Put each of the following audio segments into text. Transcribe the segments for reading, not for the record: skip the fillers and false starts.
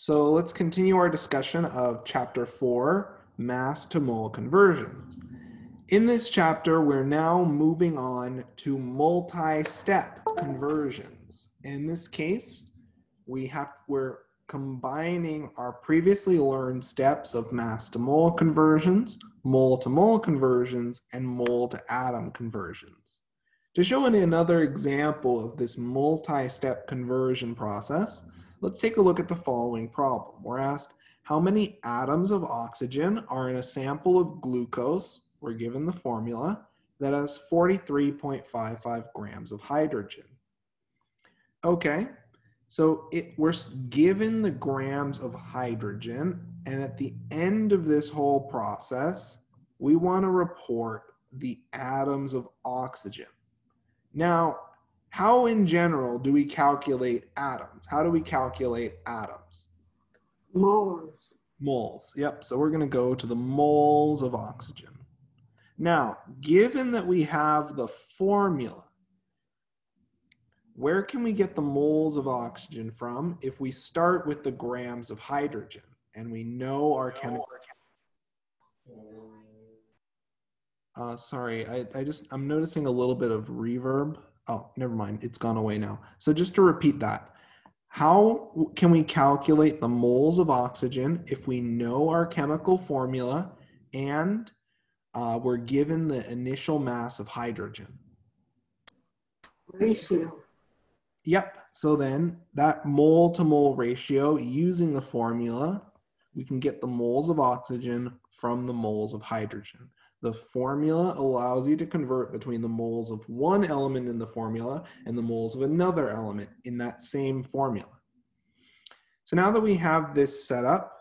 So let's continue our discussion of Chapter 4, Mass to Mole Conversions. In this chapter, we're now moving on to multi-step conversions. In this case, we're combining our previously learned steps of mass to mole conversions, mole to mole conversions, and mole to atom conversions. To show another example of this multi-step conversion process, let's take a look at the following problem. We're asked how many atoms of oxygen are in a sample of glucose, we're given the formula, that has 43.55 grams of hydrogen. Okay, so we're given the grams of hydrogen, and at the end of this whole process, we want to report the atoms of oxygen. Now, how in general do we calculate atoms? How do we calculate atoms? Moles. Moles, yep. So we're going to go to the moles of oxygen. Now, given that we have the formula, where can we get the moles of oxygen from if we start with the grams of hydrogen and we know our chemical... Sorry, I'm noticing a little bit of reverb. Oh, never mind, it's gone away now. So just to repeat that, how can we calculate the moles of oxygen if we know our chemical formula and we're given the initial mass of hydrogen? Ratio. Yep, so then that mole to mole ratio, using the formula, we can get the moles of oxygen from the moles of hydrogen. The formula allows you to convert between the moles of one element in the formula and the moles of another element in that same formula. So now that we have this set up,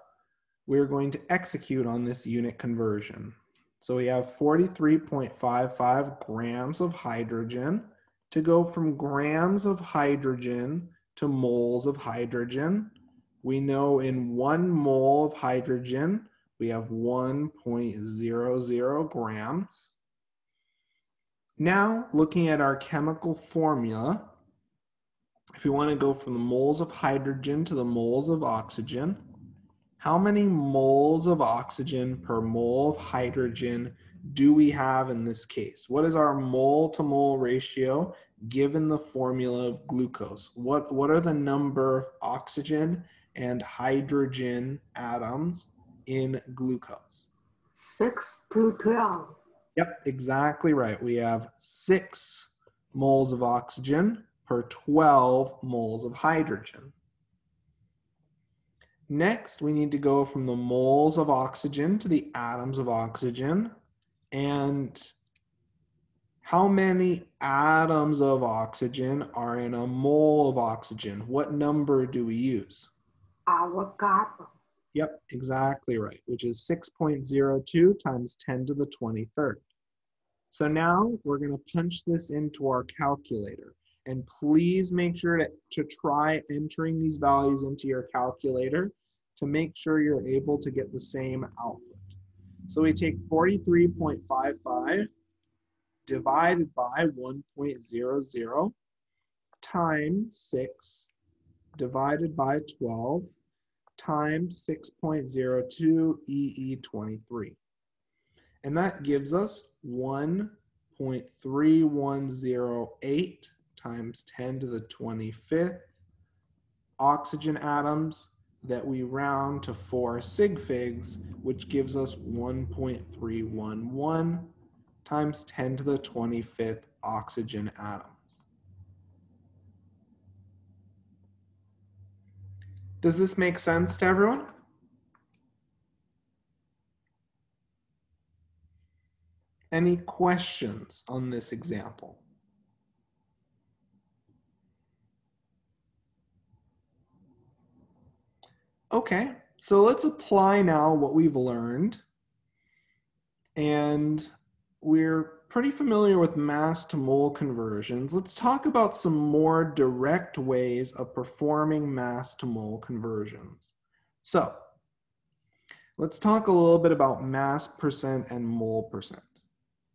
we're going to execute on this unit conversion. So we have 43.55 grams of hydrogen. To go from grams of hydrogen to moles of hydrogen, we know in 1 mole of hydrogen, we have 1.00 grams. Now, looking at our chemical formula, if we want to go from the moles of hydrogen to the moles of oxygen, how many moles of oxygen per mole of hydrogen do we have in this case? What is our mole to mole ratio given the formula of glucose? What are the number of oxygen and hydrogen atoms in glucose? 6 to 12. Yep, exactly right. We have 6 moles of oxygen per 12 moles of hydrogen. Next, we need to go from the moles of oxygen to the atoms of oxygen. And how many atoms of oxygen are in a mole of oxygen? What number do we use? Avogadro. Yep, exactly right, which is 6.02 times 10 to the 23rd. So now we're going to punch this into our calculator. And please make sure to try entering these values into your calculator to make sure you're able to get the same output. So we take 43.55 divided by 1.00 times 6 divided by 12 times 6.02 EE23. And that gives us 1.3108 times 10 to the 25th oxygen atoms that we round to 4 sig figs, which gives us 1.311 times 10 to the 25th oxygen atoms. Does this make sense to everyone? Any questions on this example? Okay, so let's apply now what we've learned. And we're pretty familiar with mass to mole conversions. Let's talk about some more direct ways of performing mass to mole conversions. So let's talk a little bit about mass percent and mole percent.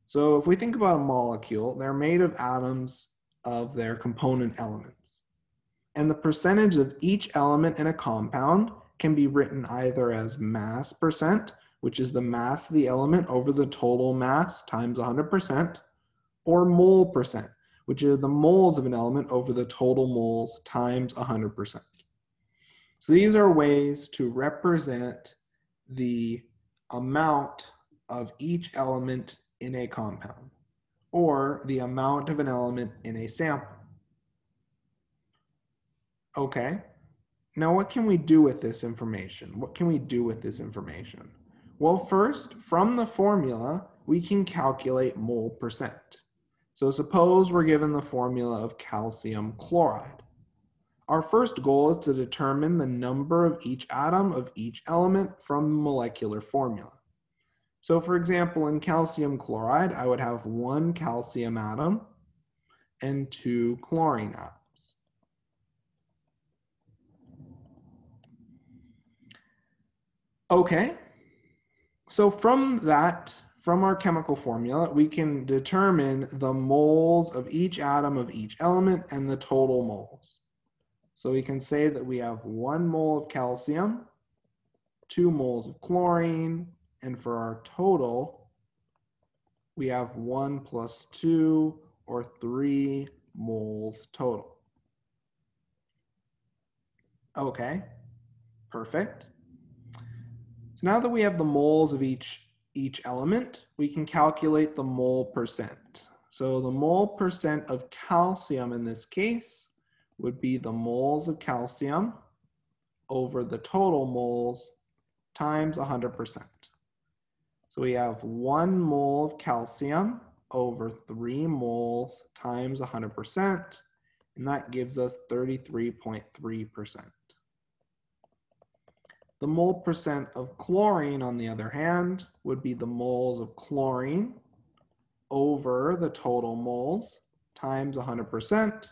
So if we think about a molecule, they're made of atoms of their component elements. And the percentage of each element in a compound can be written either as mass percent, which is the mass of the element over the total mass times 100%, or mole percent, which are the moles of an element over the total moles times 100%. So these are ways to represent the amount of each element in a compound, or the amount of an element in a sample. Okay, now what can we do with this information? What can we do with this information? Well, first, from the formula, we can calculate mole percent. So suppose we're given the formula of calcium chloride. Our first goal is to determine the number of each atom of each element from the molecular formula. So for example, in calcium chloride, I would have 1 calcium atom and 2 chlorine atoms. Okay, so from our chemical formula, we can determine the moles of each atom of each element and the total moles. So we can say that we have 1 mole of calcium, 2 moles of chlorine, and for our total, we have 1 plus 2, or 3 moles total. Okay, perfect. So now that we have the moles of each element, we can calculate the mole percent. So the mole percent of calcium in this case would be the moles of calcium over the total moles times 100%. So we have 1 mole of calcium over 3 moles times 100%, and that gives us 33.3%. The mole percent of chlorine, on the other hand, would be the moles of chlorine over the total moles times 100%,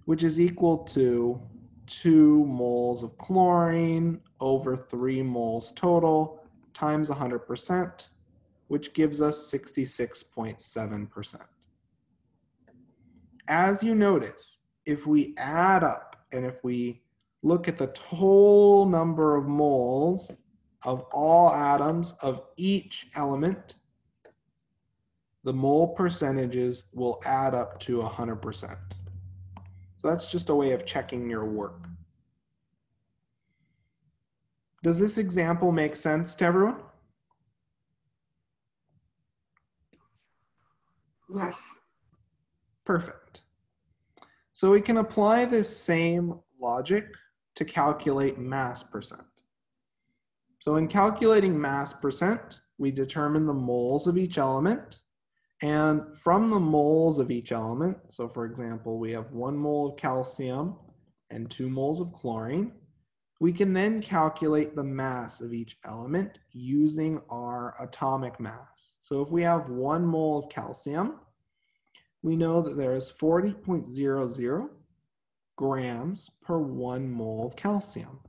which is equal to 2 moles of chlorine over 3 moles total times 100%, which gives us 66.7%. As you notice, if we add up and if we look at the total number of moles of all atoms of each element, the mole percentages will add up to 100%. So that's just a way of checking your work. Does this example make sense to everyone? Yes. Perfect. So we can apply this same logic to calculate mass percent. So in calculating mass percent, we determine the moles of each element. And from the moles of each element, so for example, we have 1 mole of calcium and 2 moles of chlorine, we can then calculate the mass of each element using our atomic mass. So if we have 1 mole of calcium, we know that there is 40.00 grams per 1 mole of calcium.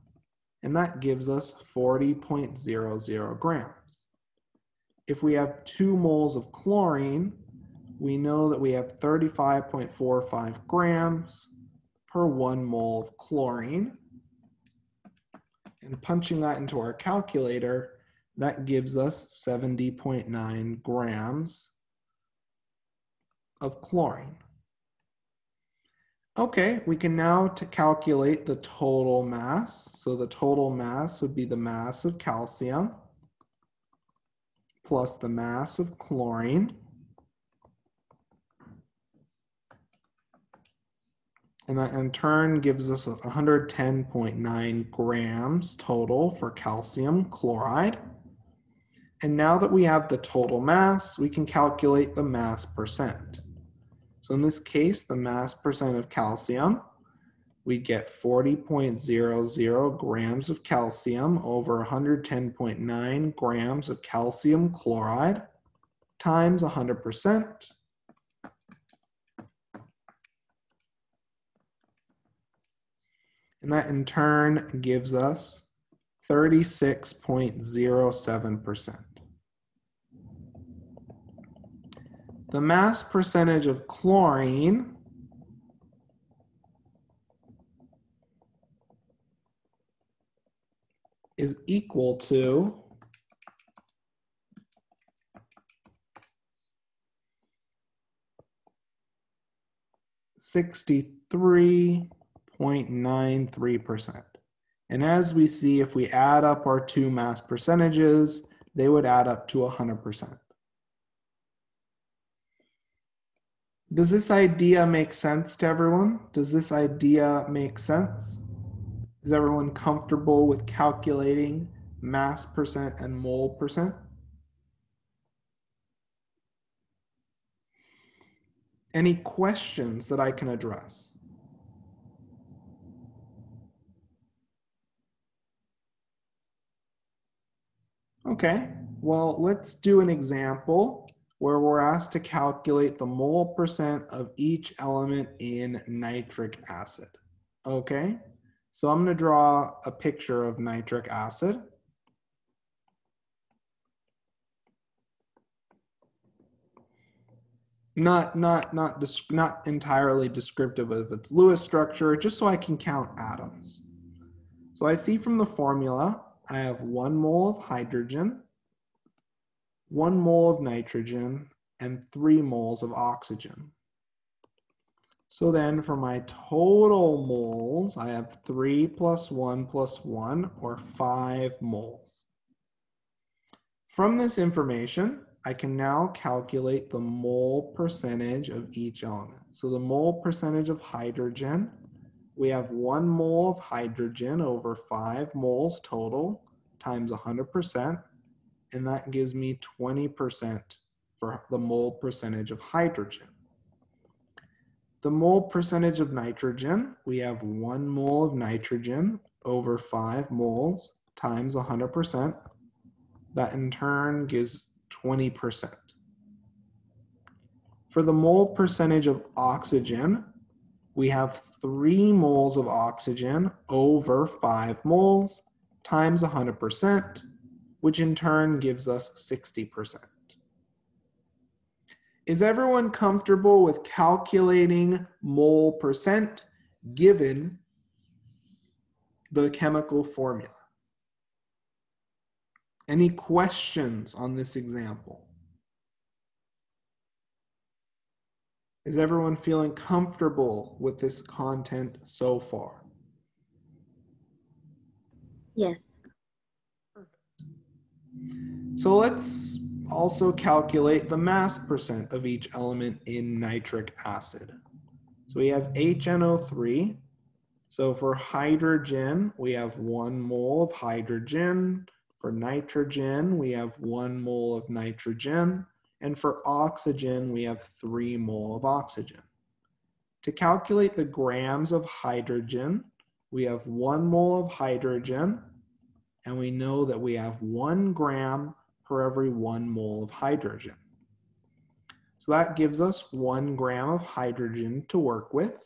And that gives us 40.00 grams. If we have 2 moles of chlorine, we know that we have 35.45 grams per 1 mole of chlorine. And punching that into our calculator, that gives us 70.9 grams of chlorine. Okay, we can now calculate the total mass. So the total mass would be the mass of calcium plus the mass of chlorine. And that in turn gives us 110.9 grams total for calcium chloride. And now that we have the total mass, we can calculate the mass percent. So in this case, the mass percent of calcium, we get 40.00 grams of calcium over 110.9 grams of calcium chloride times 100%. And that in turn gives us 36.07%. The mass percentage of chlorine is equal to 63.93%. And as we see, if we add up our two mass percentages, they would add up to 100%. Does this idea make sense to everyone? Does this idea make sense? Is everyone comfortable with calculating mass percent and mole percent? Any questions that I can address? Okay, well, let's do an example where we're asked to calculate the mole percent of each element in nitric acid. Okay, so I'm going to draw a picture of nitric acid. Not entirely descriptive of its Lewis structure, just so I can count atoms. So I see from the formula, I have 1 mole of hydrogen, 1 mole of nitrogen, and 3 moles of oxygen. So then for my total moles, I have 3 plus 1 plus 1, or 5 moles. From this information, I can now calculate the mole percentage of each element. So the mole percentage of hydrogen, we have 1 mole of hydrogen over 5 moles total times 100%, and that gives me 20% for the mole percentage of hydrogen. The mole percentage of nitrogen, we have 1 mole of nitrogen over 5 moles times 100%. That in turn gives 20%. For the mole percentage of oxygen, we have 3 moles of oxygen over 5 moles times 100%, which in turn gives us 60%. Is everyone comfortable with calculating mole percent given the chemical formula? Any questions on this example? Is everyone feeling comfortable with this content so far? Yes. So let's also calculate the mass percent of each element in nitric acid. So we have HNO3. So for hydrogen, we have 1 mole of hydrogen. For nitrogen, we have 1 mole of nitrogen. And for oxygen, we have 3 mole of oxygen. To calculate the grams of hydrogen, we have 1 mole of hydrogen, and we know that we have 1 gram per every 1 mole of hydrogen. So that gives us 1 gram of hydrogen to work with.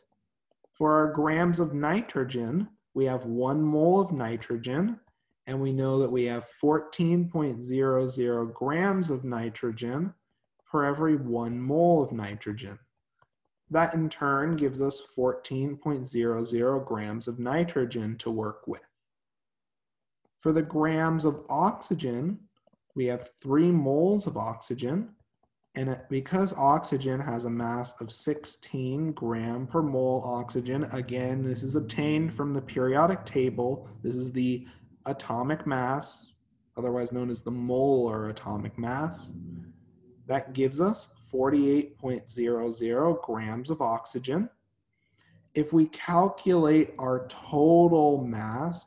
For our grams of nitrogen, we have 1 mole of nitrogen, and we know that we have 14.00 grams of nitrogen per every 1 mole of nitrogen. That in turn gives us 14.00 grams of nitrogen to work with. For the grams of oxygen, we have 3 moles of oxygen, and because oxygen has a mass of 16 gram per mole oxygen, again, this is obtained from the periodic table. This is the atomic mass, otherwise known as the molar atomic mass. That gives us 48.00 grams of oxygen. If we calculate our total mass,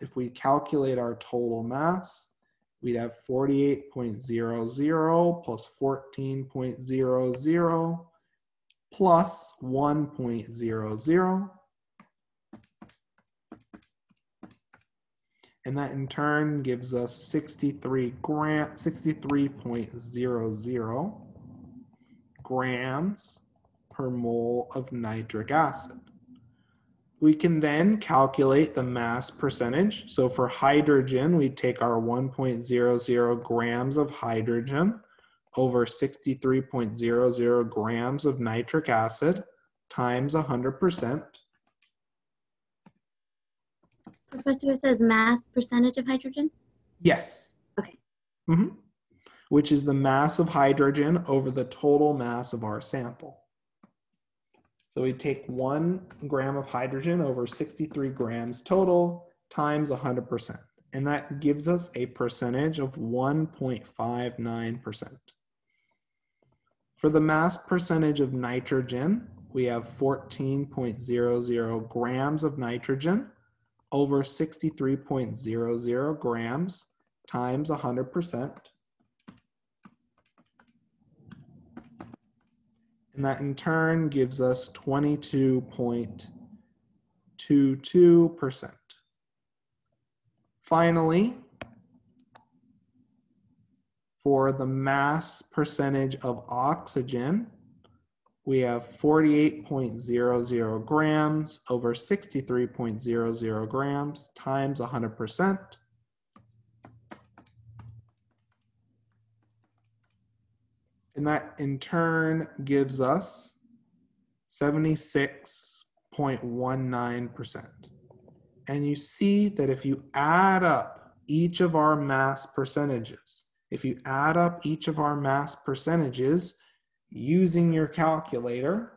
we'd have 48.00 plus 14.00 plus 1.00. And that in turn gives us 63.00 grams per mole of nitric acid. We can then calculate the mass percentage. So for hydrogen, we take our 1.00 grams of hydrogen over 63.00 grams of nitric acid times 100%. Professor, it says mass percentage of hydrogen? Yes. Okay. Which is the mass of hydrogen over the total mass of our sample. So we take 1 gram of hydrogen over 63 grams total times 100%. And that gives us a percentage of 1.59%. For the mass percentage of nitrogen, we have 14.00 grams of nitrogen over 63.00 grams times 100%. And that in turn gives us 22.22%. Finally, for the mass percentage of oxygen, we have 48.00 grams over 63.00 grams times 100%. And that in turn gives us 76.19%. And you see that if you add up each of our mass percentages, using your calculator,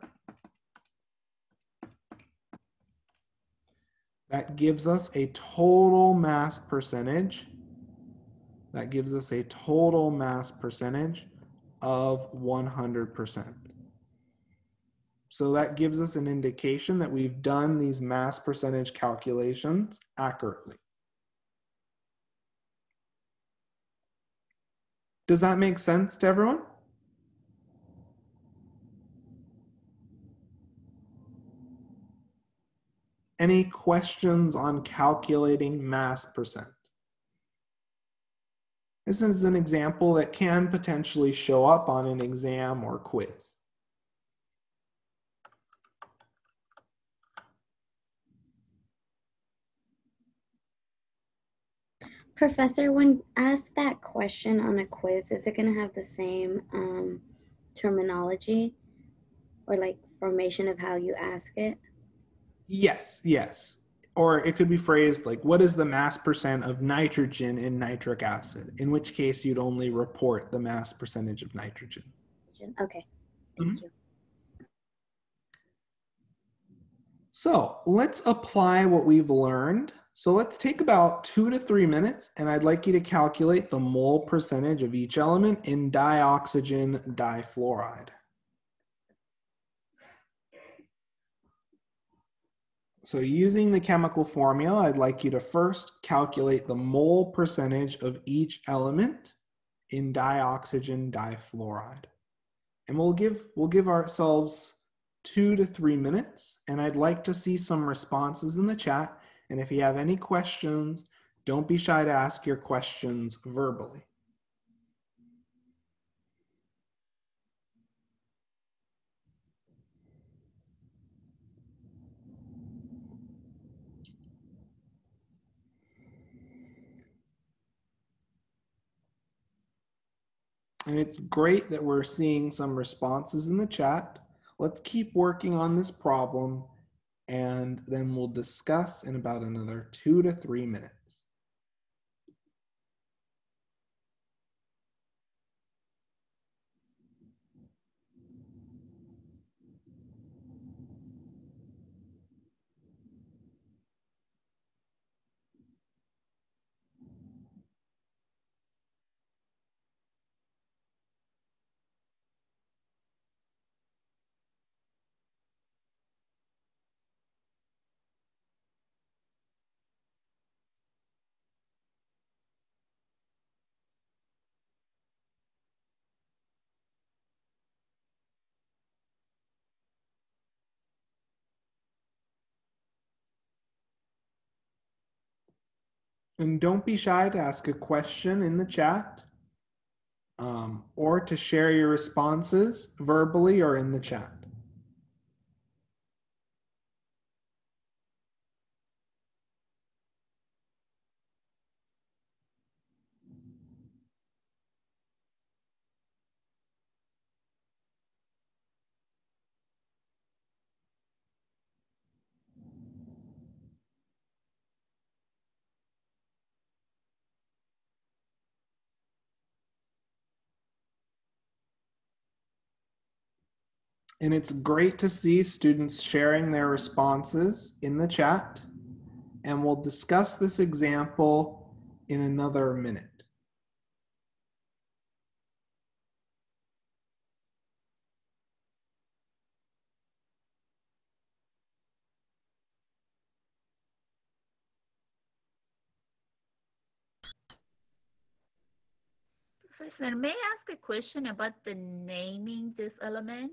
that gives us a total mass percentage. Of 100%. So that gives us an indication that we've done these mass percentage calculations accurately. Does that make sense to everyone? Any questions on calculating mass percent? This is an example that can potentially show up on an exam or quiz. Professor, when asked that question on a quiz, is it going to have the same terminology or like formation of how you ask it? Yes. Or it could be phrased like, what is the mass percent of nitrogen in nitric acid? In which case you'd only report the mass percentage of nitrogen. Okay, thank you. So let's apply what we've learned. So let's take about 2 to 3 minutes, and I'd like you to calculate the mole percentage of each element in dioxygen difluoride. So using the chemical formula, I'd like you to first calculate the mole percentage of each element in dioxygen difluoride. And we'll give ourselves 2 to 3 minutes, and I'd like to see some responses in the chat. And if you have any questions, don't be shy to ask your questions verbally. And it's great that we're seeing some responses in the chat. Let's keep working on this problem, and then we'll discuss in about another 2 to 3 minutes. And don't be shy to ask a question in the chat, or to share your responses verbally or in the chat. And it's great to see students sharing their responses in the chat. And we'll discuss this example in another minute. Professor, may I ask a question about the naming this element?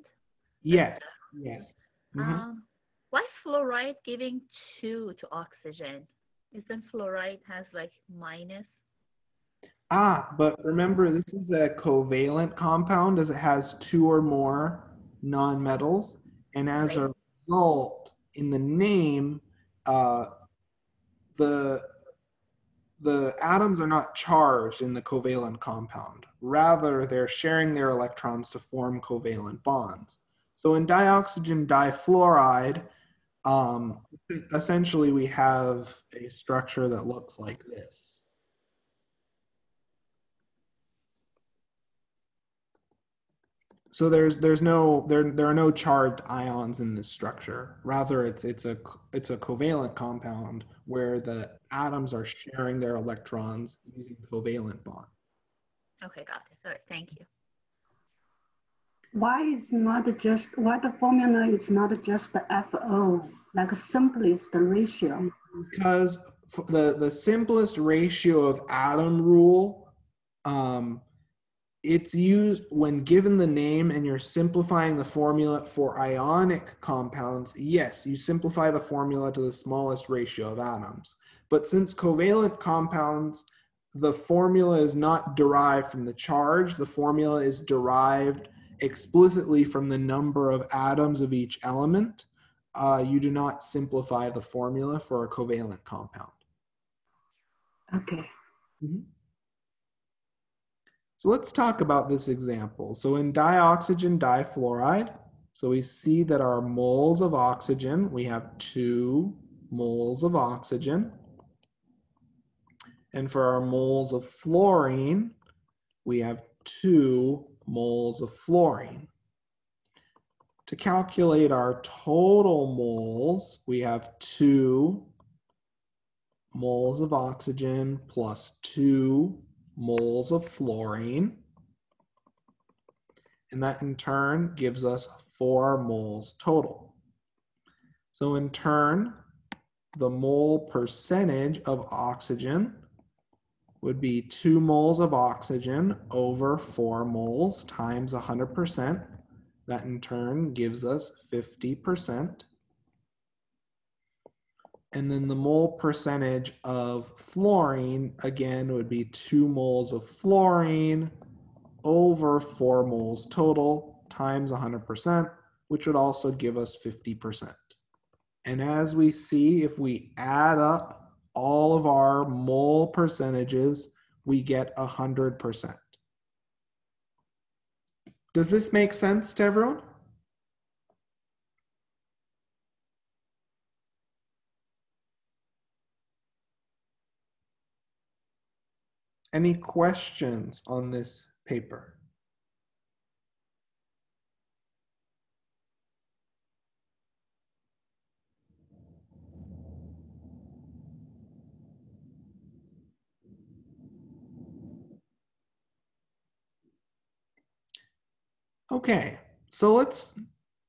Yes, yes. Why is fluoride giving 2 to oxygen? Isn't fluoride has like minus? But remember, this is a covalent compound as it has 2 or more nonmetals. And as a result, in the name, the atoms are not charged in the covalent compound. Rather, they're sharing their electrons to form covalent bonds. So in dioxygen difluoride, essentially we have a structure that looks like this. So there are no charged ions in this structure. Rather, it's a covalent compound where the atoms are sharing their electrons using covalent bonds. Okay, got it. All right, thank you. Why the formula is not just the FO, like simplest ratio? Because the simplest ratio of atom rule, it's used when given the name and you're simplifying the formula for ionic compounds. Yes, you simplify the formula to the smallest ratio of atoms. But since covalent compounds, the formula is not derived from the charge. The formula is derived explicitly from the number of atoms of each element. You do not simplify the formula for a covalent compound. Okay. Mm-hmm. So let's talk about this example. So in dioxygen difluoride, so we see that our moles of oxygen, we have 2 moles of oxygen. And for our moles of fluorine, we have 2 moles of fluorine. To calculate our total moles, we have 2 moles of oxygen plus 2 moles of fluorine. And that in turn gives us 4 moles total. So in turn, the mole percentage of oxygen would be 2 moles of oxygen over 4 moles times 100%. That in turn gives us 50%. And then the mole percentage of fluorine, again, would be 2 moles of fluorine over 4 moles total times 100%, which would also give us 50%. And as we see, if we add up all of our mole percentages, we get 100%. Does this make sense to everyone? Any questions on this paper? Okay, so let's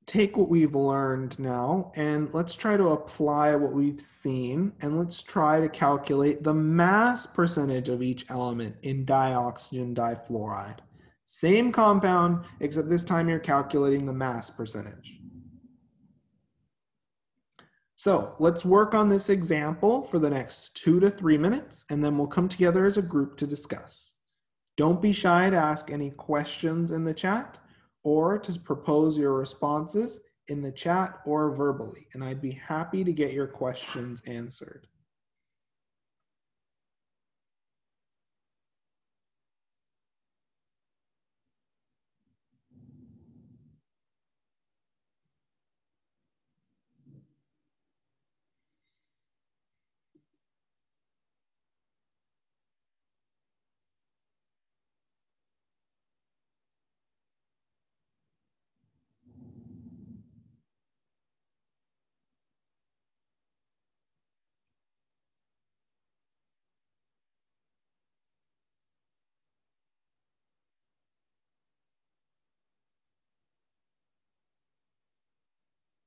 take what we've learned now and let's try to apply what we've seen, and let's try to calculate the mass percentage of each element in dioxygen difluoride. Same compound, except this time you're calculating the mass percentage. So let's work on this example for the next 2 to 3 minutes, and then we'll come together as a group to discuss. Don't be shy to ask any questions in the chat or to propose your responses in the chat or verbally, and I'd be happy to get your questions answered.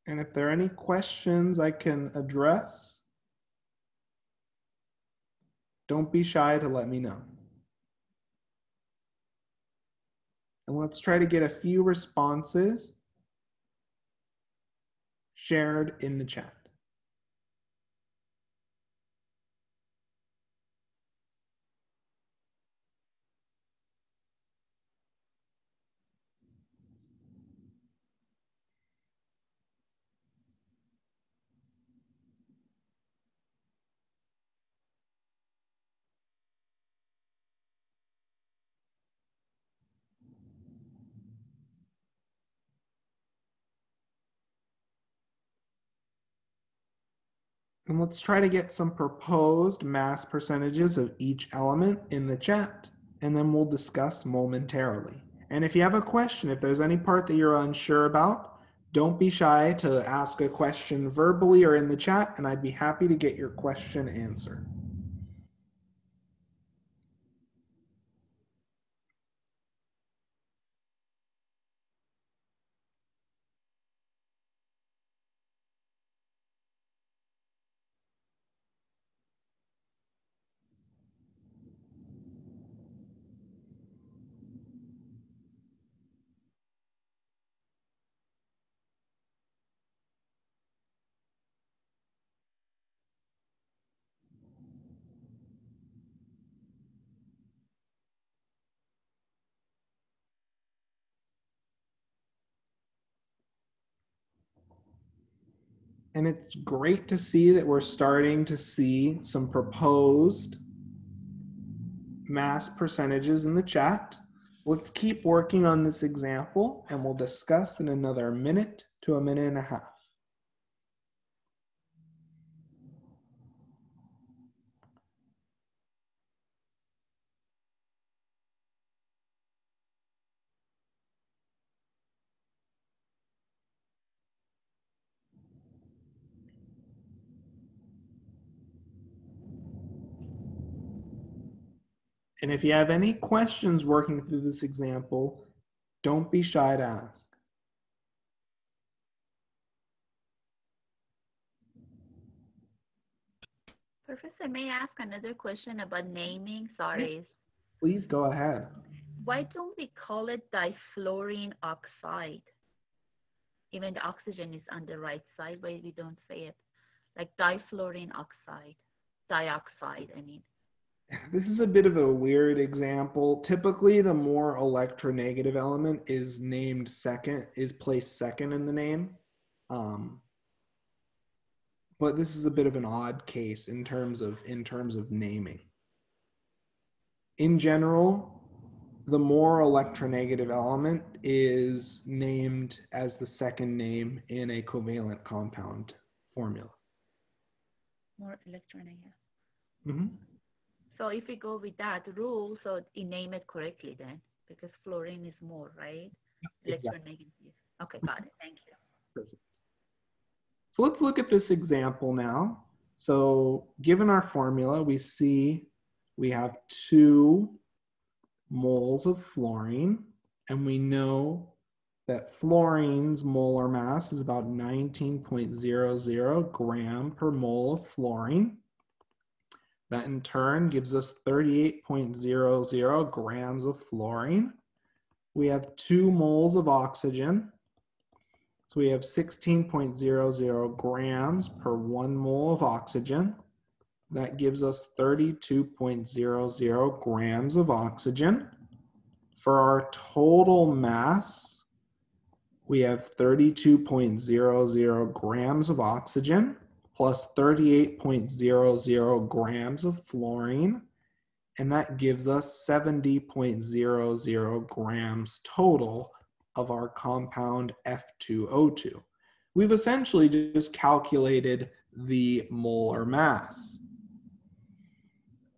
And if there are any questions I can address, don't be shy to let me know. And let's try to get a few responses shared in the chat. And let's try to get some proposed mass percentages of each element in the chat, and then we'll discuss momentarily. And if you have a question, if there's any part that you're unsure about, don't be shy to ask a question verbally or in the chat, and I'd be happy to get your question answered. And it's great to see that we're starting to see some proposed mass percentages in the chat. Let's keep working on this example, and we'll discuss in another minute to a minute and a half. And if you have any questions working through this example, don't be shy to ask. Professor, may I ask another question about naming? Sorry. Please go ahead. Why don't we call it difluorine oxide? Even the oxygen is on the right side, why we don't say it like difluorine oxide, dioxide, I mean. This is a bit of a weird example. Typically, the more electronegative element is named second, is placed second in the name. But this is a bit of an odd case in terms of naming. In general, the more electronegative element is named as the second name in a covalent compound formula. More electronegative. Mm-hmm. So if we go with that rule, so you name it correctly then, because fluorine is more, right? Exactly. Electronegative. Okay, got it. Thank you. Perfect. So let's look at this example now. So given our formula, we see we have 2 moles of fluorine, and we know that fluorine's molar mass is about 19.00 gram per mole of fluorine. That in turn gives us 38.00 grams of fluorine. We have 2 moles of oxygen. So we have 16.00 grams per 1 mole of oxygen. That gives us 32.00 grams of oxygen. For our total mass, we have 32.00 grams of oxygen plus 38.00 grams of fluorine, and that gives us 70.00 grams total of our compound F2O2. We've essentially just calculated the molar mass.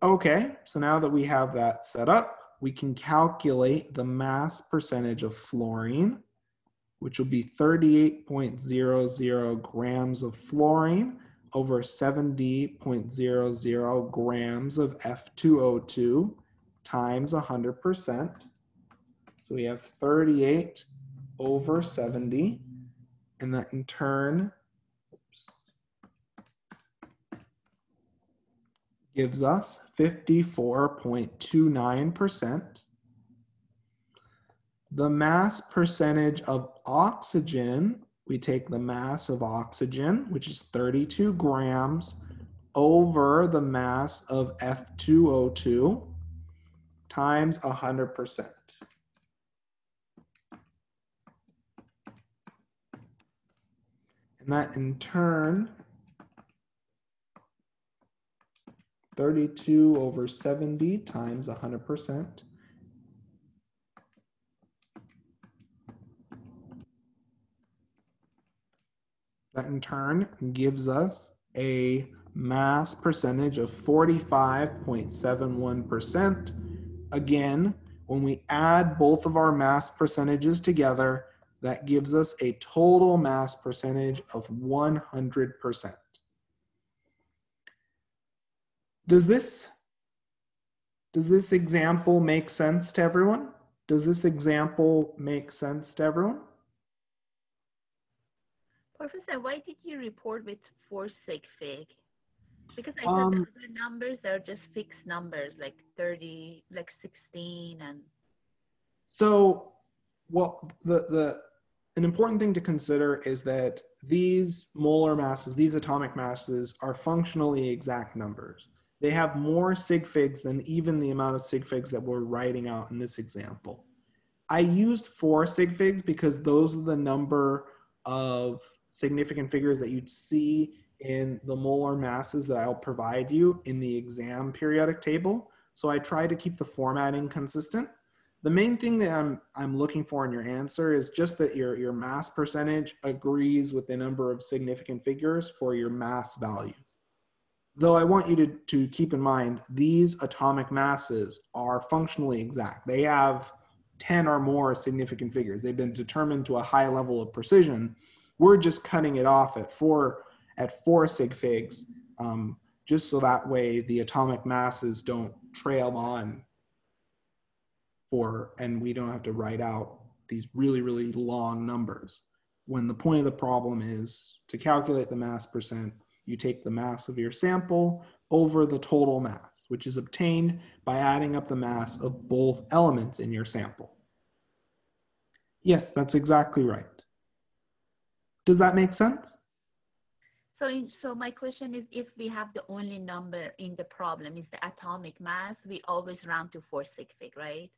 Okay, so now that we have that set up, we can calculate the mass percentage of fluorine, which will be 38.00 grams of fluorine over 70.00 grams of F2O2 times 100%. So we have 38 over 70, And that in turn gives us 54.29%. The mass percentage of oxygen, we take the mass of oxygen, which is 32 grams, over the mass of F2O2 times 100%. And that in turn, 32 over 70 times 100%. That in turn gives us a mass percentage of 45.71%. Again, when we add both of our mass percentages together, that gives us a total mass percentage of 100%. Does this example make sense to everyone? Does this example make sense to everyone? Professor, why did you report with 4 sig fig? Because I thought the other numbers are just fixed numbers, like 30, like 16, and. So, well, an important thing to consider is that these molar masses, these atomic masses, are functionally exact numbers. They have more sig figs than even the amount of sig figs that we're writing out in this example. I used 4 sig figs because those are the number of significant figures that you'd see in the molar masses that I'll provide you in the exam periodic table. So I try to keep the formatting consistent. The main thing that I'm looking for in your answer is just that your mass percentage agrees with the number of significant figures for your mass values. Though I want you to keep in mind, these atomic masses are functionally exact. They have 10 or more significant figures. They've been determined to a high level of precision. We're just cutting it off at 4 sig figs, just so that way the atomic masses don't trail on and we don't have to write out these really, really long numbers. When the point of the problem is to calculate the mass percent, you take the mass of your sample over the total mass, which is obtained by adding up the mass of both elements in your sample. Yes, that's exactly right. Does that make sense? So my question is, if we have the only number in the problem is the atomic mass, we always round to 4 sig fig, right?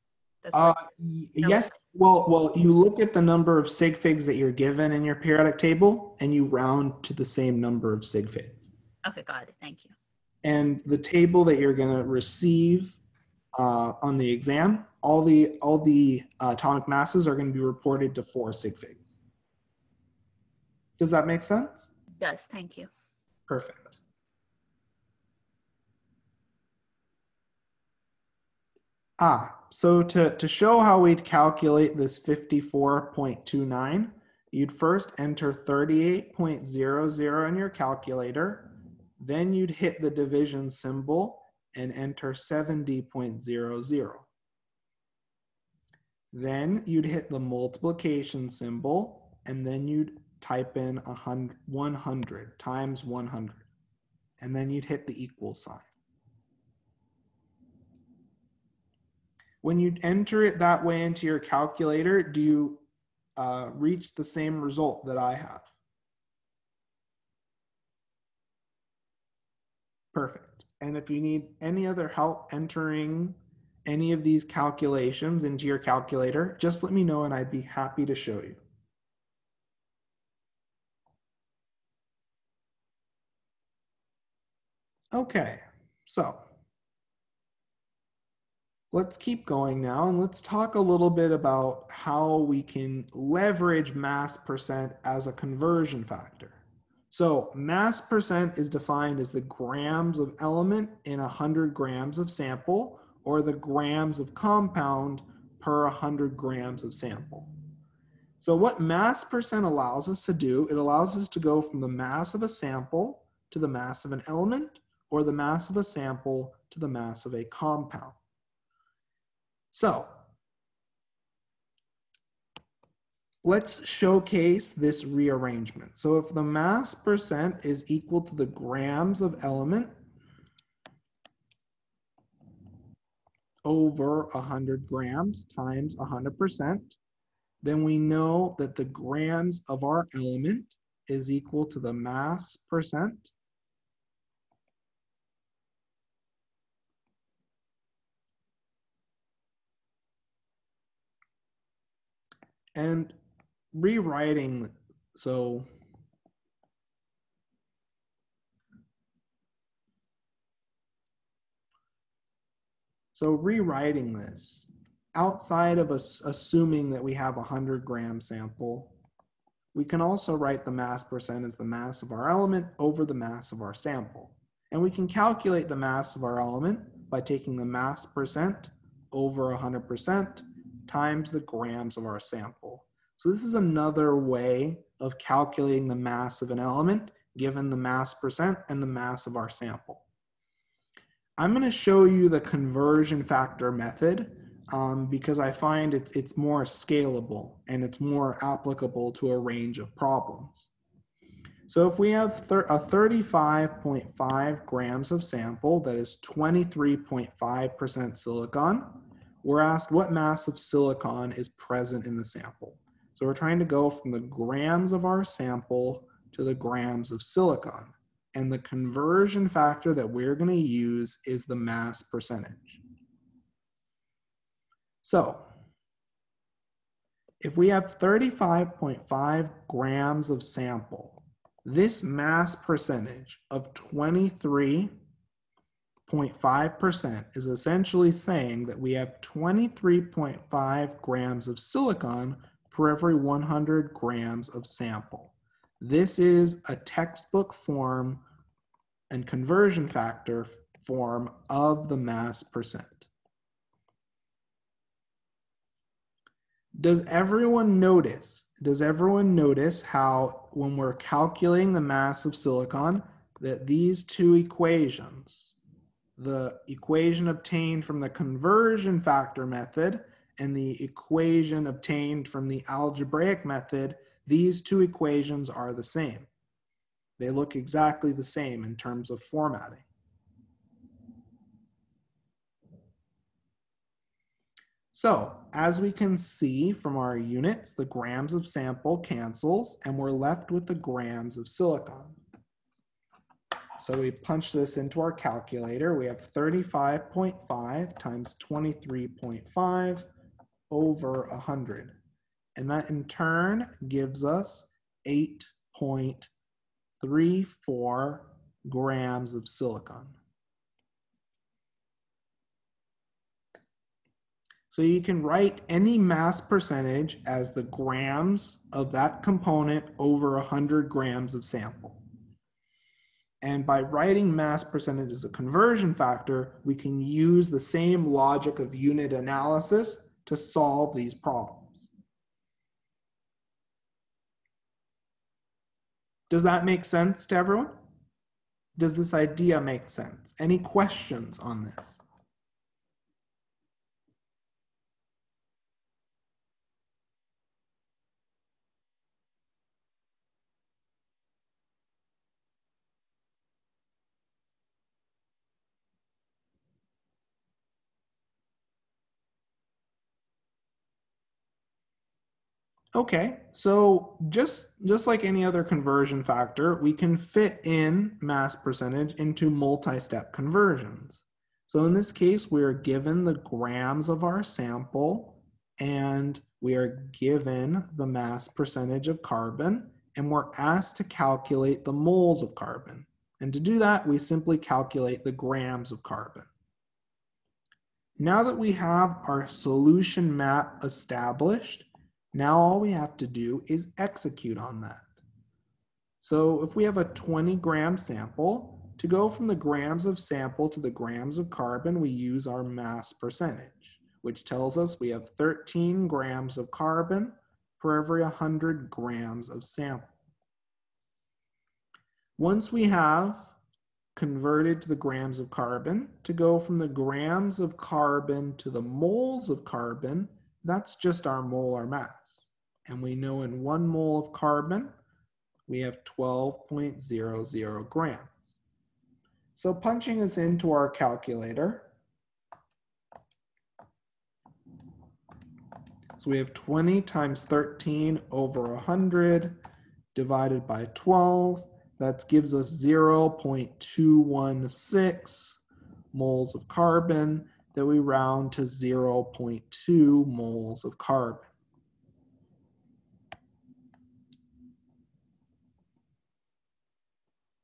Yes. Well, you look at the number of sig figs that you're given in your periodic table, and you round to the same number of sig figs. Okay, got it. Thank you. And the table that you're going to receive on the exam, all the atomic masses are going to be reported to 4 sig figs. Does that make sense? It does. Thank you. Perfect. So to show how we'd calculate this 54.29, you'd first enter 38.00 in your calculator, then you'd hit the division symbol and enter 70.00. Then you'd hit the multiplication symbol, and then you'd type in 100 times 100, and then you'd hit the equal sign. When you enter it that way into your calculator, do you reach the same result that I have? Perfect. And if you need any other help entering any of these calculations into your calculator, just let me know and I'd be happy to show you. Okay, so let's keep going now and let's talk a little bit about how we can leverage mass percent as a conversion factor. So mass percent is defined as the grams of element in 100 grams of sample, or the grams of compound per 100 grams of sample. So what mass percent allows us to do, it allows us to go from the mass of a sample to the mass of an element, or the mass of a sample to the mass of a compound. So let's showcase this rearrangement. So if the mass percent is equal to the grams of element over 100 grams times 100%, then we know that the grams of our element is equal to the mass percent and rewriting, so rewriting this, outside of us assuming that we have a 100-gram sample, we can also write the mass percent as the mass of our element over the mass of our sample. And we can calculate the mass of our element by taking the mass percent over 100% times the grams of our sample. So this is another way of calculating the mass of an element given the mass percent and the mass of our sample. I'm going to show you the conversion factor method because I find it's more scalable and it's more applicable to a range of problems. So if we have a 35.5 grams of sample that is 23.5% silicon, we're asked what mass of silicon is present in the sample. So we're trying to go from the grams of our sample to the grams of silicon. And the conversion factor that we're going to use is the mass percentage. So if we have 35.5 grams of sample, this mass percentage of 23.5% is essentially saying that we have 23.5 grams of silicon per every 100 grams of sample. This is a textbook form and conversion factor form of the mass percent. Does everyone notice how when we're calculating the mass of silicon, that these two equations, the equation obtained from the conversion factor method and the equation obtained from the algebraic method, these two equations are the same. They look exactly the same in terms of formatting. So, as we can see from our units, the grams of sample cancels, and we're left with the grams of silicon. So we punch this into our calculator. We have 35.5 times 23.5 over 100. And that in turn gives us 8.34 grams of silicon. So you can write any mass percentage as the grams of that component over 100 grams of sample. And by writing mass percentage as a conversion factor, we can use the same logic of unit analysis to solve these problems. Does that make sense to everyone? Does this idea make sense? Any questions on this? Okay, so just like any other conversion factor, we can fit in mass percentage into multi-step conversions. So in this case, we are given the grams of our sample and we are given the mass percentage of carbon, and we're asked to calculate the moles of carbon. And to do that, we simply calculate the grams of carbon. Now that we have our solution map established, now all we have to do is execute on that. So if we have a 20-gram sample, to go from the grams of sample to the grams of carbon, we use our mass percentage, which tells us we have 13 grams of carbon per every 100 grams of sample. Once we have converted to the grams of carbon, to go from the grams of carbon to the moles of carbon, that's just our molar mass. And we know in 1 mole of carbon, we have 12.00 grams. So punching this into our calculator, so we have 20 times 13 over 100 divided by 12. That gives us 0.216 moles of carbon that we round to 0.2 moles of carbon.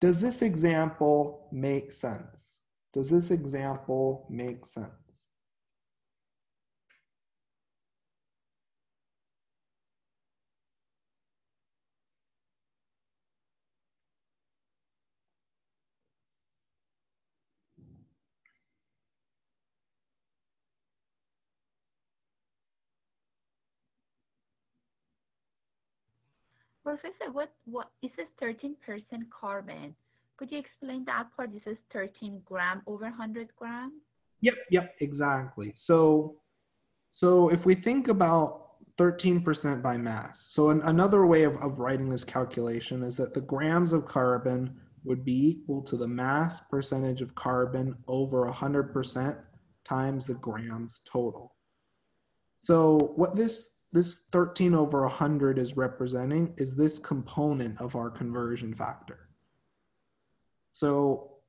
Does this example make sense? Does this example make sense? Professor, what is this 13% carbon? Could you explain that part? This is 13 gram over 100 grams? Yep, exactly. So if we think about 13% by mass, so another way of writing this calculation is that the grams of carbon would be equal to the mass percentage of carbon over 100% times the grams total. So what this 13 over 100 is representing is this component of our conversion factor. So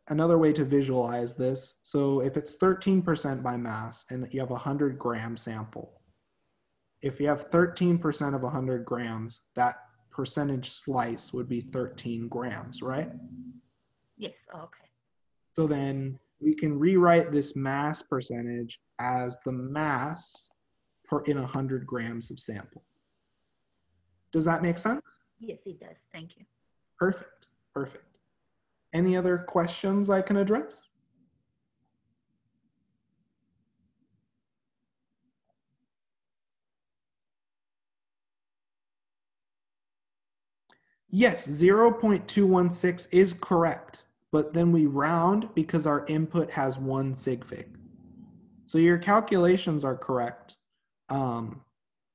another way to visualize this, so if it's 13% by mass and you have a 100 gram sample, if you have 13% of 100 grams, that percentage slice would be 13 grams, right? Yes, okay. So then we can rewrite this mass percentage as the mass in 100 grams of sample. Does that make sense? Yes, it does. Thank you. Perfect. Any other questions I can address? Yes, 0.216 is correct, but then we round because our input has 1 sig fig. So your calculations are correct.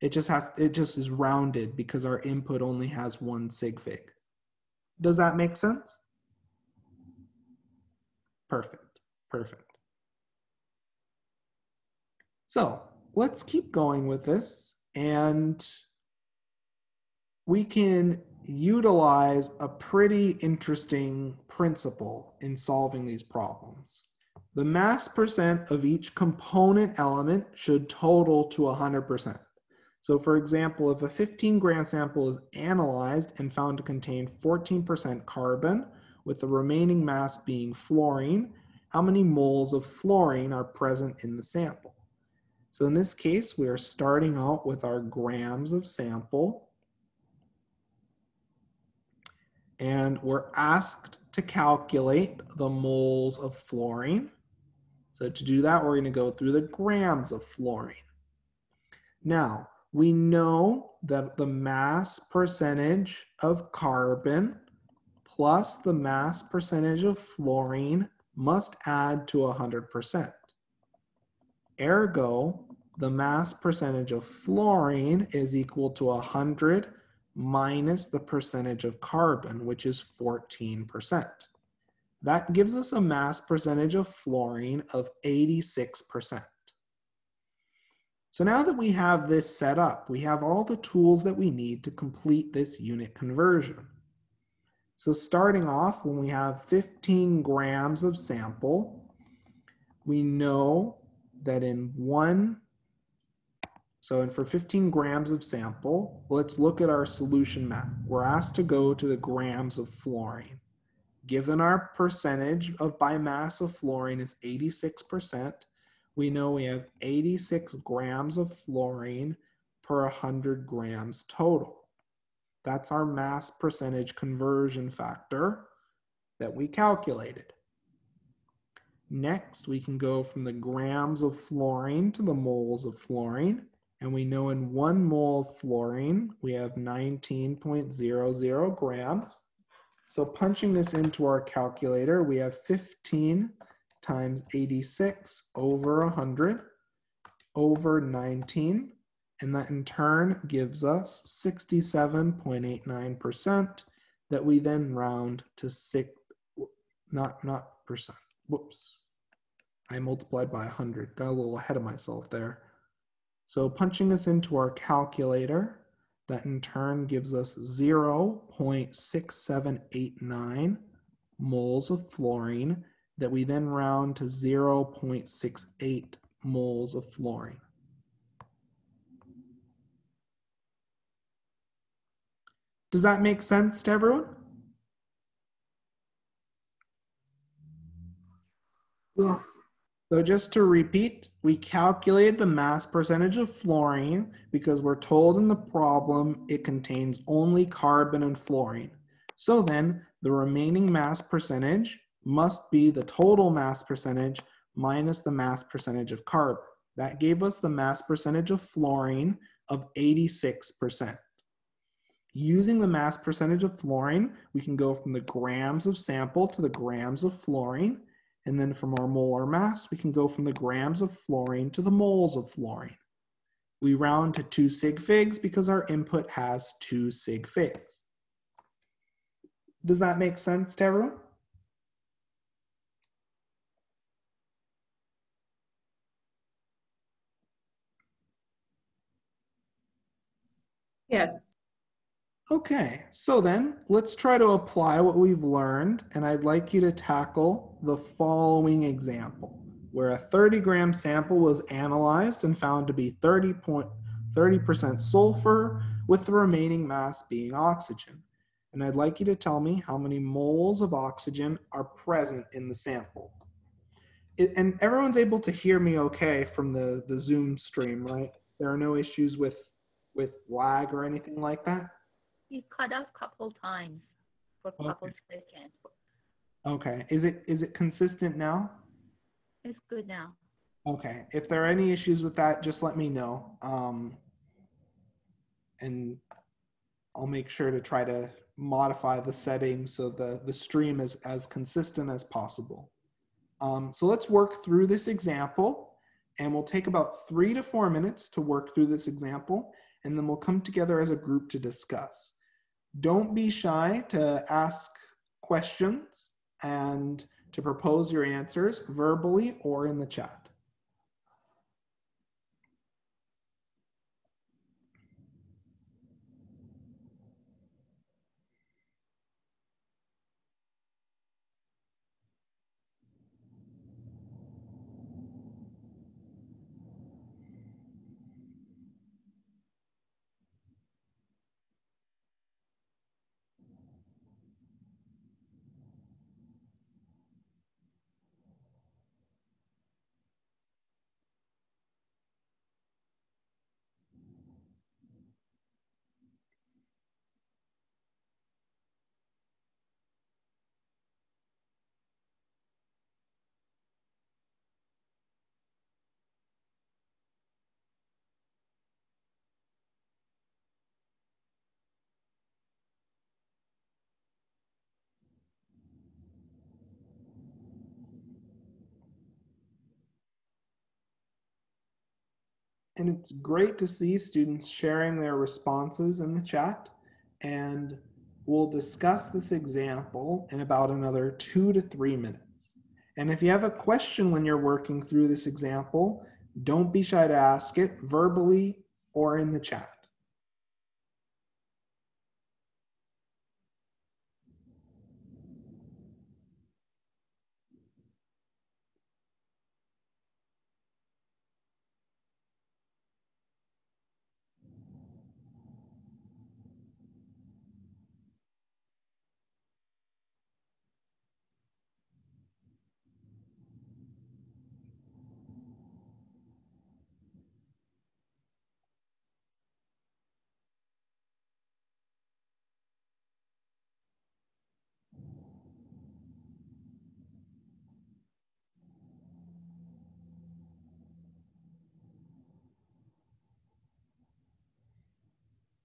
It just is rounded because our input only has 1 sig fig. Does that make sense? Perfect. So let's keep going with this, and we can utilize a pretty interesting principle in solving these problems. The mass percent of each component element should total to 100%. So for example, if a 15 gram sample is analyzed and found to contain 14% carbon, with the remaining mass being fluorine, how many moles of fluorine are present in the sample? So in this case, we are starting out with our grams of sample, and we're asked to calculate the moles of fluorine. So to do that, we're going to go through the grams of fluorine. Now, we know that the mass percentage of carbon plus the mass percentage of fluorine must add to 100%. Ergo, the mass percentage of fluorine is equal to 100 minus the percentage of carbon, which is 14%. That gives us a mass percentage of fluorine of 86%. So now that we have this set up, we have all the tools that we need to complete this unit conversion. So starting off, when we have 15 grams of sample, we know that for 15 grams of sample, let's look at our solution map. We're asked to go to the grams of fluorine. Given our percentage of by mass of fluorine is 86%, we know we have 86 grams of fluorine per 100 grams total. That's our mass percentage conversion factor that we calculated. Next, we can go from the grams of fluorine to the moles of fluorine. And we know in 1 mole of fluorine, we have 19.00 grams. So punching this into our calculator, we have 15 times 86 over 100 over 19. And that in turn gives us 67.89% that we then round to not percent. Whoops. I multiplied by 100. Got a little ahead of myself there. So punching this into our calculator, that in turn gives us 0.6789 moles of fluorine that we then round to 0.68 moles of fluorine. Does that make sense to everyone? Yes. So just to repeat, we calculated the mass percentage of fluorine because we're told in the problem it contains only carbon and fluorine. So then the remaining mass percentage must be the total mass percentage minus the mass percentage of carbon. That gave us the mass percentage of fluorine of 86%. Using the mass percentage of fluorine, we can go from the grams of sample to the grams of fluorine. And then from our molar mass, we can go from the grams of fluorine to the moles of fluorine. We round to 2 sig figs because our input has 2 sig figs. Does that make sense to everyone? Yes. Okay, so then let's try to apply what we've learned, and I'd like you to tackle the following example, where a 30-gram sample was analyzed and found to be 30% sulfur, with the remaining mass being oxygen. And I'd like you to tell me how many moles of oxygen are present in the sample. And everyone's able to hear me okay from the Zoom stream, right? There are no issues with lag or anything like that? You cut off a couple times for a couple seconds. Okay. Is it consistent now? It's good now. Okay. If there are any issues with that, just let me know. And I'll make sure to try to modify the settings so the stream is as consistent as possible. So let's work through this example, and we'll take about 3 to 4 minutes to work through this example, and then we'll come together as a group to discuss. Don't be shy to ask questions and to propose your answers verbally or in the chat. And it's great to see students sharing their responses in the chat. And we'll discuss this example in about another 2 to 3 minutes. And if you have a question when you're working through this example, don't be shy to ask it verbally or in the chat.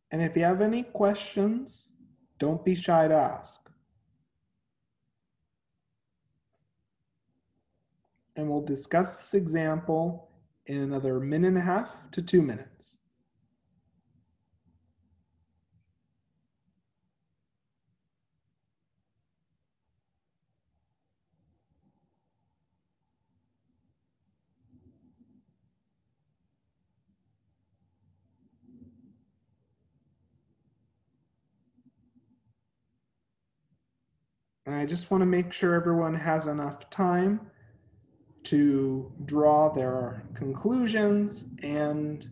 And if you have any questions, don't be shy to ask. And we'll discuss this example in another 1.5 to 2 minutes. And I just want to make sure everyone has enough time to draw their conclusions and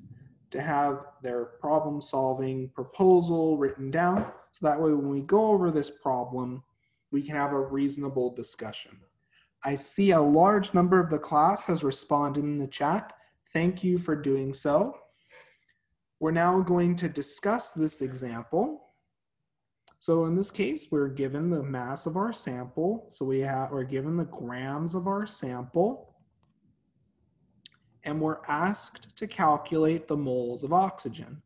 to have their problem-solving proposal written down. So that way when we go over this problem, we can have a reasonable discussion. I see a large number of the class has responded in the chat. Thank you for doing so. We're now going to discuss this example. So in this case, we're given the mass of our sample. So we're given the grams of our sample. And we're asked to calculate the moles of oxygen.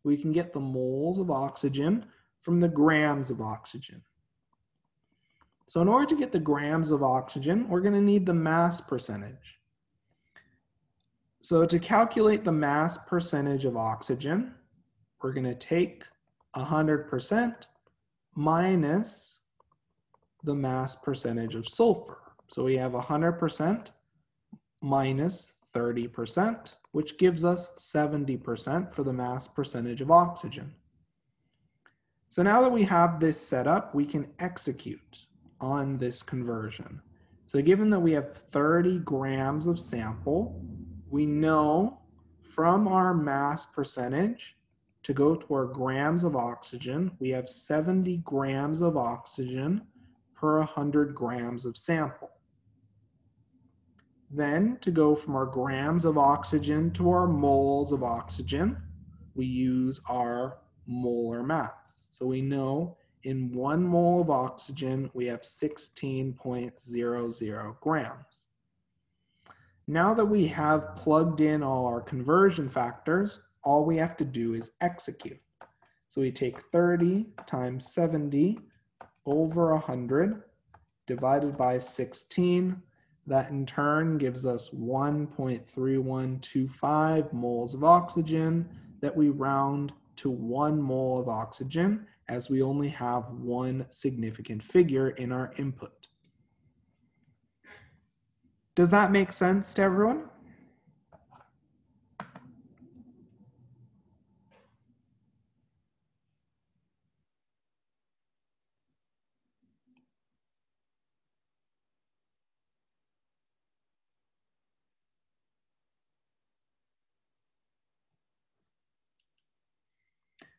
We can get the moles of oxygen from the grams of oxygen. So in order to get the grams of oxygen, we're going to need the mass percentage. So to calculate the mass percentage of oxygen, we're going to take 100% minus the mass percentage of sulfur. So we have 100% minus 30%, which gives us 70% for the mass percentage of oxygen. So now that we have this set up, we can execute on this conversion. So given that we have 30 grams of sample, we know from our mass percentage to go to our grams of oxygen, we have 70 grams of oxygen per 100 grams of sample. Then to go from our grams of oxygen to our moles of oxygen, we use our molar mass. So we know in 1 mole of oxygen, we have 16.00 grams. Now that we have plugged in all our conversion factors, all we have to do is execute. So we take 30 times 70 over 100 divided by 16. That in turn gives us 1.3125 moles of oxygen that we round to 1 mole of oxygen, as we only have one significant figure in our input. Does that make sense to everyone?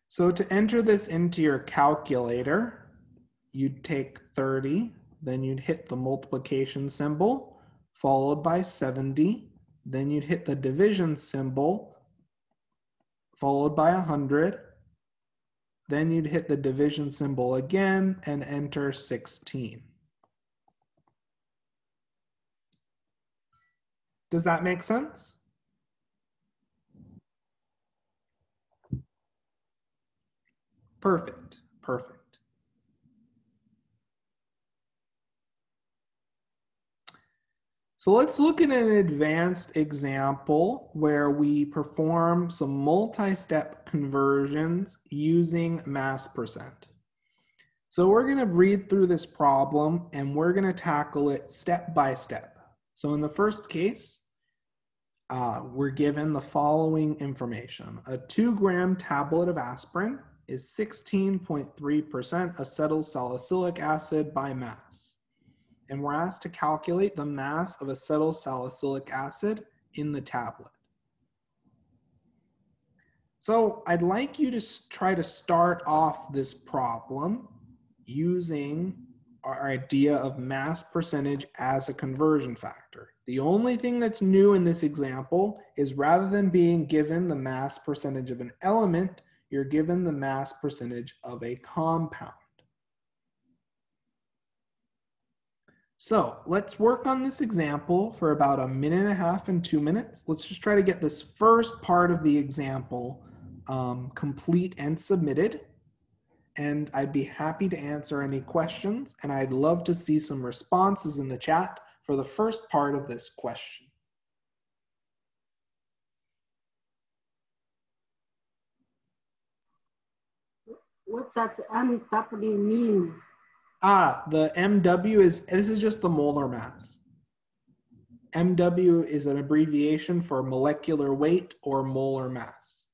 So to enter this into your calculator, you'd take 30, then you'd hit the multiplication symbol, followed by 70, then you'd hit the division symbol, followed by 100, then you'd hit the division symbol again and enter 16. Does that make sense? Perfect, perfect. So let's look at an advanced example where we perform some multi-step conversions using mass percent. So we're going to read through this problem and we're going to tackle it step by step. So in the first case, we're given the following information. A 2-gram tablet of aspirin is 16.3% acetylsalicylic acid by mass. And we're asked to calculate the mass of acetylsalicylic acid in the tablet. So I'd like you to try to start off this problem using our idea of mass percentage as a conversion factor. The only thing that's new in this example is rather than being given the mass percentage of an element, you're given the mass percentage of a compound. So let's work on this example for about 1.5 minutes and 2 minutes. Let's just try to get this first part of the example complete and submitted. And I'd be happy to answer any questions, and I'd love to see some responses in the chat for the first part of this question. What does MW mean? The MW this is just the molar mass. MW is an abbreviation for molecular weight or molar mass.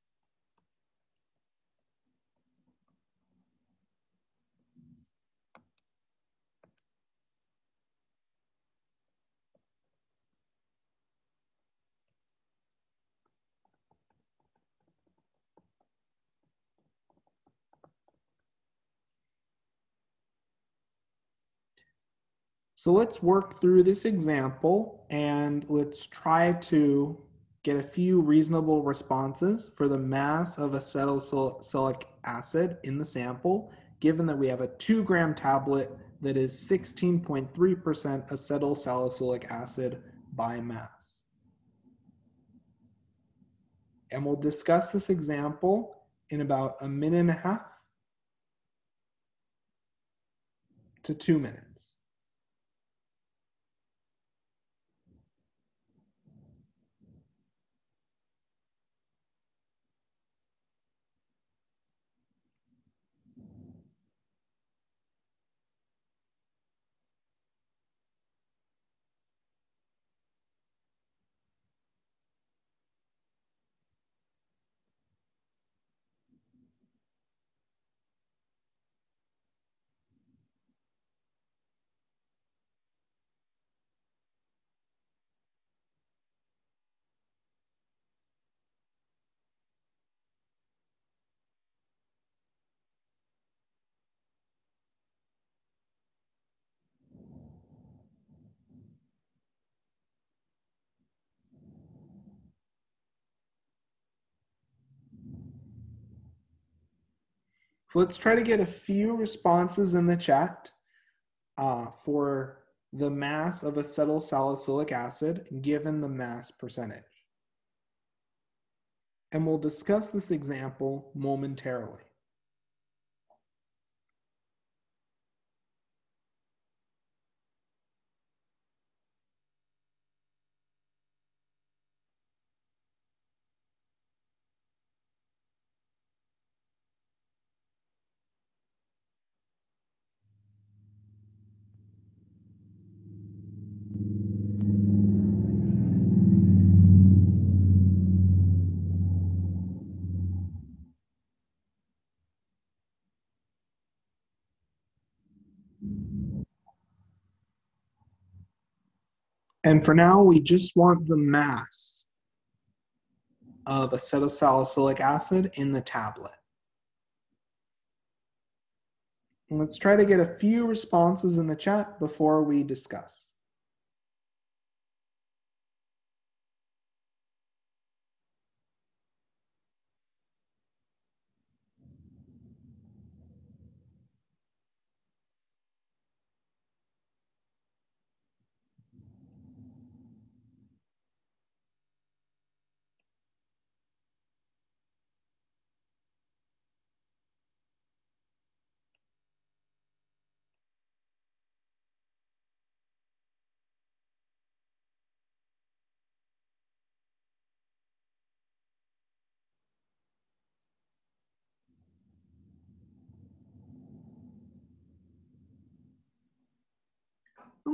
So let's work through this example and let's try to get a few reasonable responses for the mass of acetylsalicylic acid in the sample, given that we have a 2-gram tablet that is 16.3% acetylsalicylic acid by mass. And we'll discuss this example in about 1.5 minutes to 2 minutes. So let's try to get a few responses in the chat for the mass of acetylsalicylic acid given the mass percentage. And we'll discuss this example momentarily. And for now, we just want the mass of acetylsalicylic acid in the tablet. And let's try to get a few responses in the chat before we discuss.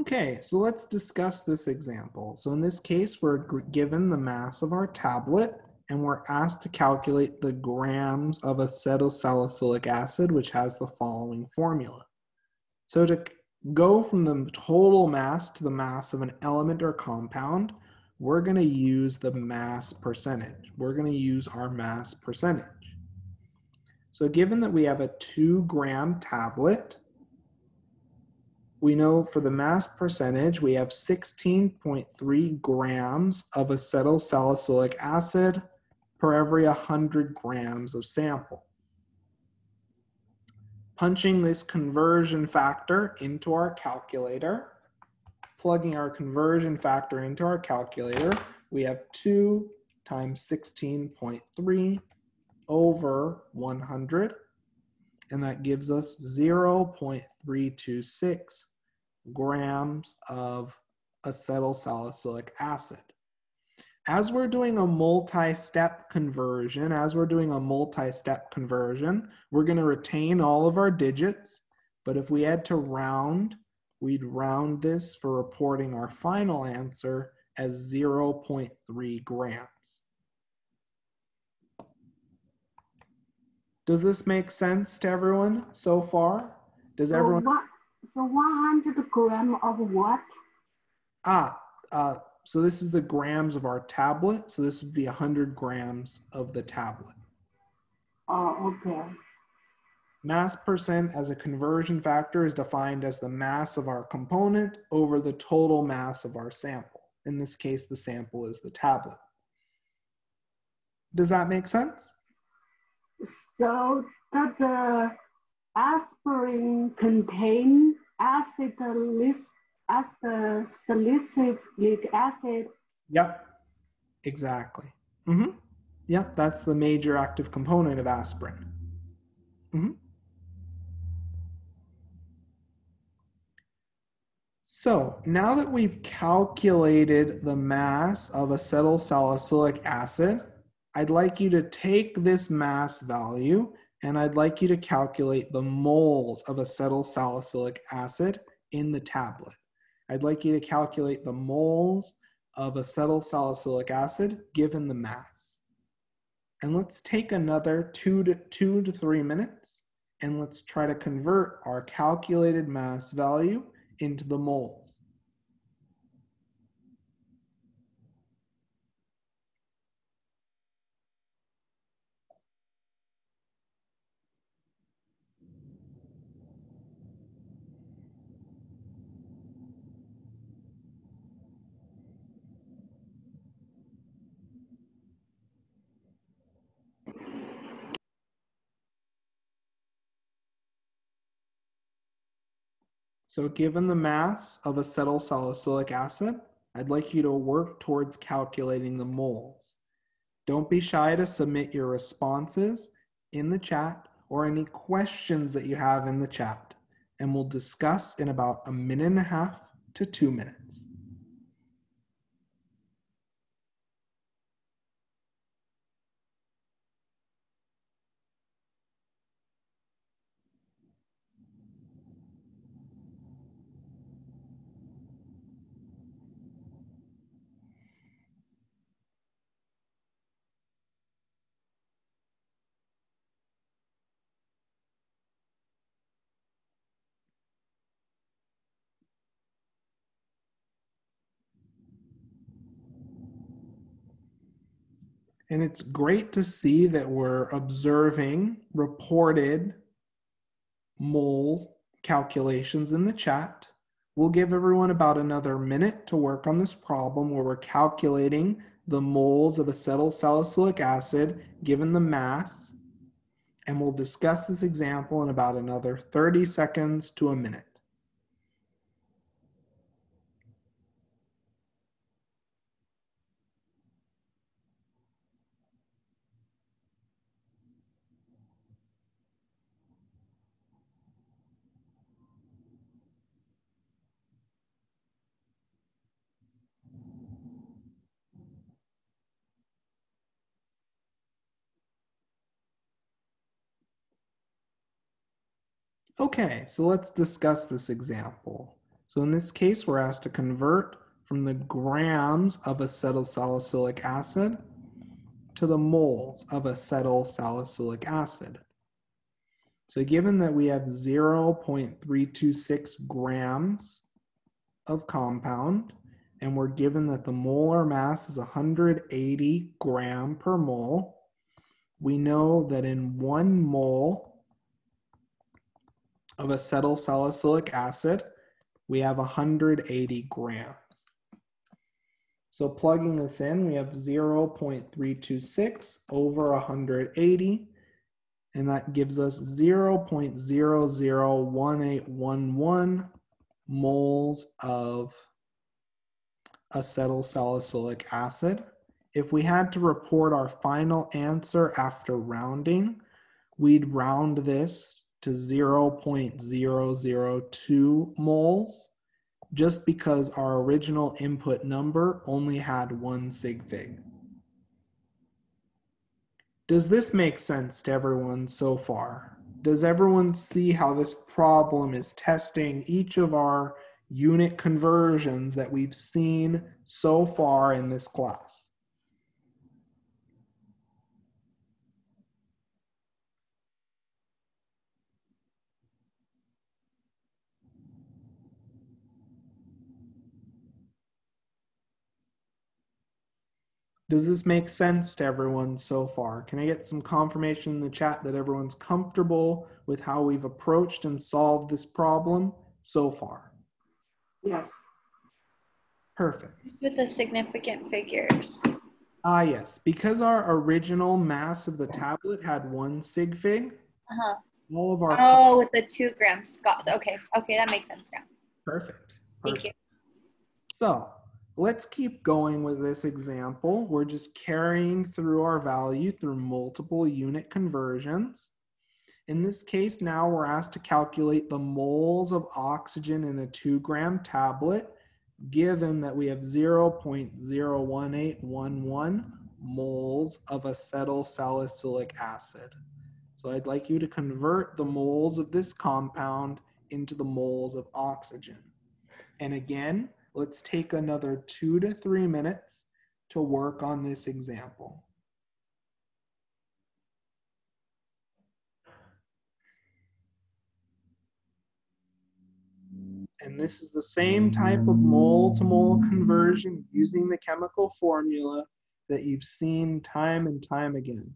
Okay, so let's discuss this example. So in this case, we're given the mass of our tablet and we're asked to calculate the grams of acetylsalicylic acid, which has the following formula. So to go from the total mass to the mass of an element or compound, we're going to use the mass percentage. We're going to use our mass percentage. So given that we have a 2-gram tablet, we know for the mass percentage, we have 16.3 grams of acetylsalicylic acid per every 100 grams of sample. Punching this conversion factor into our calculator, plugging our conversion factor into our calculator, we have 2 times 16.3 over 100, and that gives us 0.326 grams of acetylsalicylic acid. As we're doing a multi-step conversion, we're going to retain all of our digits, but if we had to round, we'd round this for reporting our final answer as 0.3 grams. Does this make sense to everyone so far? Does everyone? So 100 gram of what? So this is the grams of our tablet. So this would be 100 grams of the tablet. Oh, okay. Mass percent as a conversion factor is defined as the mass of our component over the total mass of our sample. In this case, the sample is the tablet. Does that make sense? So does the aspirin contain salicylic acid? Yep, exactly. Yep, that's the major active component of aspirin. So now that we've calculated the mass of acetylsalicylic acid, I'd like you to take this mass value and I'd like you to calculate the moles of acetylsalicylic acid in the tablet. I'd like you to calculate the moles of acetylsalicylic acid given the mass. And let's take another 2 to 3 minutes and let's try to convert our calculated mass value into the moles. So given the mass of acetylsalicylic acid, I'd like you to work towards calculating the moles. Don't be shy to submit your responses in the chat or any questions that you have in the chat, and we'll discuss in about 1.5 to 2 minutes. And it's great to see that we're observing reported moles calculations in the chat. We'll give everyone about another minute to work on this problem where we're calculating the moles of acetylsalicylic acid given the mass. And we'll discuss this example in about another 30 seconds to a minute. Okay, so let's discuss this example. So in this case, we're asked to convert from the grams of acetylsalicylic acid to the moles of acetylsalicylic acid. So given that we have 0.326 grams of compound, and we're given that the molar mass is 180 gram per mole, we know that in 1 mole of acetylsalicylic acid, we have 180 grams. So plugging this in, we have 0.326 over 180, and that gives us 0.001811 moles of acetylsalicylic acid. If we had to report our final answer after rounding, we'd round this to 0.002 moles, just because our original input number only had 1 sig fig. Does this make sense to everyone so far? Does everyone see how this problem is testing each of our unit conversions that we've seen so far in this class? Does this make sense to everyone so far? Can I get some confirmation in the chat that everyone's comfortable with how we've approached and solved this problem so far? Yes. Perfect. With the significant figures. Ah, yes. Because our original mass of the tablet had 1 sig fig, Uh-huh. all of our... Oh, with the 2 grams. Scott. Okay. Okay, that makes sense now. Perfect. Thank you. So let's keep going with this example. We're just carrying through our value through multiple unit conversions. In this case, now we're asked to calculate the moles of oxygen in a 2-gram tablet, given that we have 0.01811 moles of acetylsalicylic acid. So I'd like you to convert the moles of this compound into the moles of oxygen. And again, let's take another 2 to 3 minutes to work on this example. And this is the same type of mole-to-mole conversion using the chemical formula that you've seen time and time again.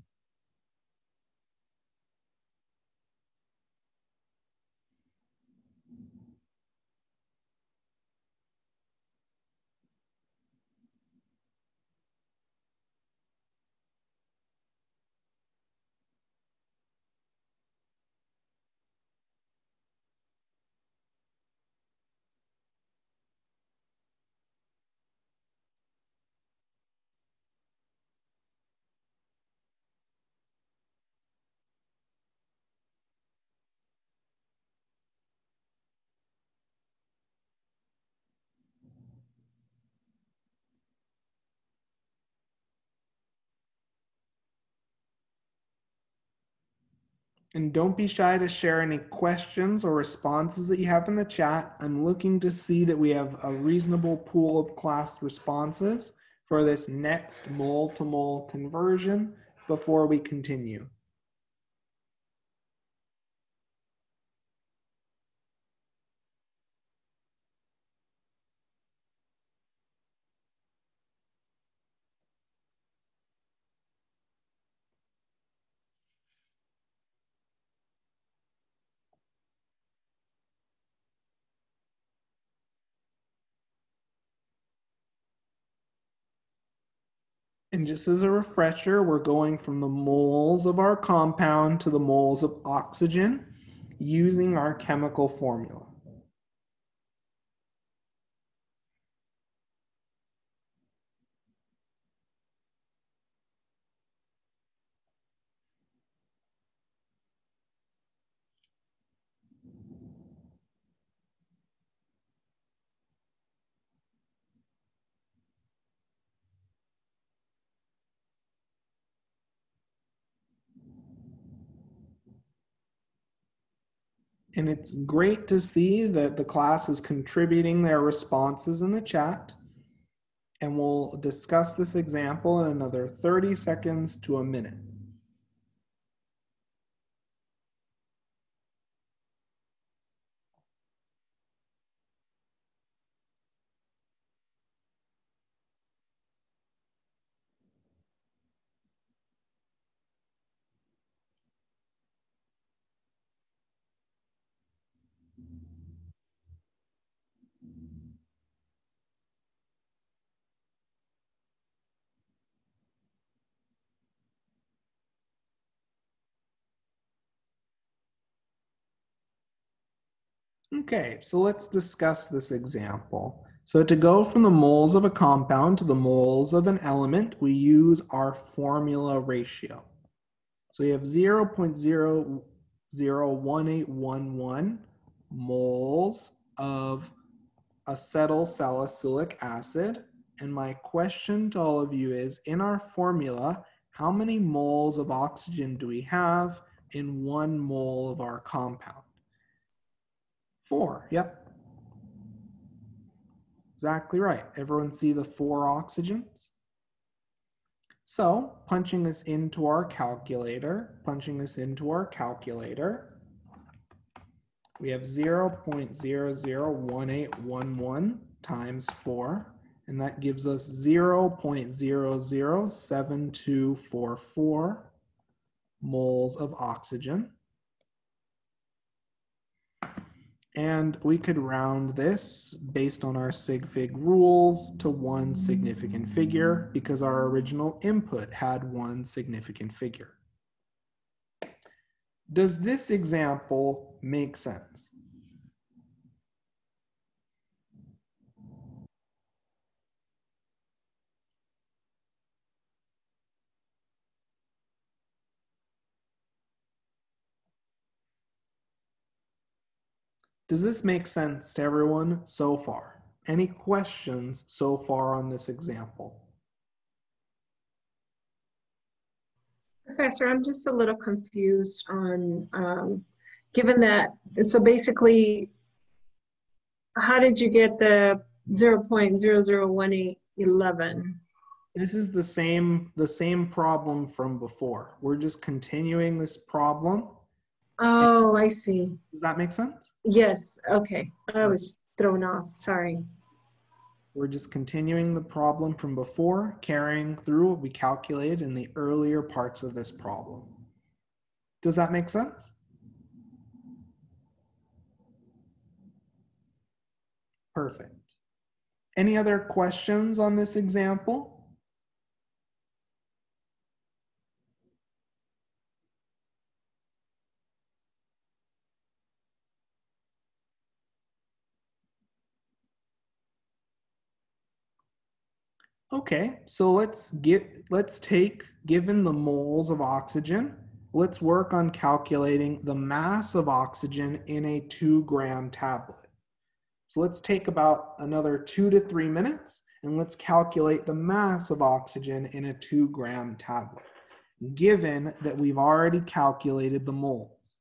And don't be shy to share any questions or responses that you have in the chat. I'm looking to see that we have a reasonable pool of class responses for this next mole-to-mole conversion before we continue. And just as a refresher, we're going from the moles of our compound to the moles of oxygen using our chemical formula. And it's great to see that the class is contributing their responses in the chat. And we'll discuss this example in another 30 seconds to a minute. Okay, so let's discuss this example. So to go from the moles of a compound to the moles of an element, we use our formula ratio. So we have 0.001811 moles of acetylsalicylic acid. And my question to all of you is, in our formula, how many moles of oxygen do we have in 1 mole of our compound? 4, yep. Exactly right. Everyone see the 4 oxygens? So punching this into our calculator, we have 0.001811 times 4. and that gives us 0.007244 moles of oxygen. And we could round this based on our sig fig rules to one significant figure because our original input had one significant figure. Does this example make sense? Does this make sense to everyone so far? Any questions so far on this example? Professor, I'm just a little confused on, given that, so basically, how did you get the 0.001811? This is the same problem from before. We're just continuing this problem. Oh, I see. Does that make sense? Yes, okay. I was thrown off, sorry. We're just continuing the problem from before, carrying through what we calculated in the earlier parts of this problem. Does that make sense? Perfect. Any other questions on this example? Okay, so let's take, given the moles of oxygen, let's work on calculating the mass of oxygen in a 2-gram tablet. So let's take about another 2 to 3 minutes and let's calculate the mass of oxygen in a 2-gram tablet, given that we've already calculated the moles.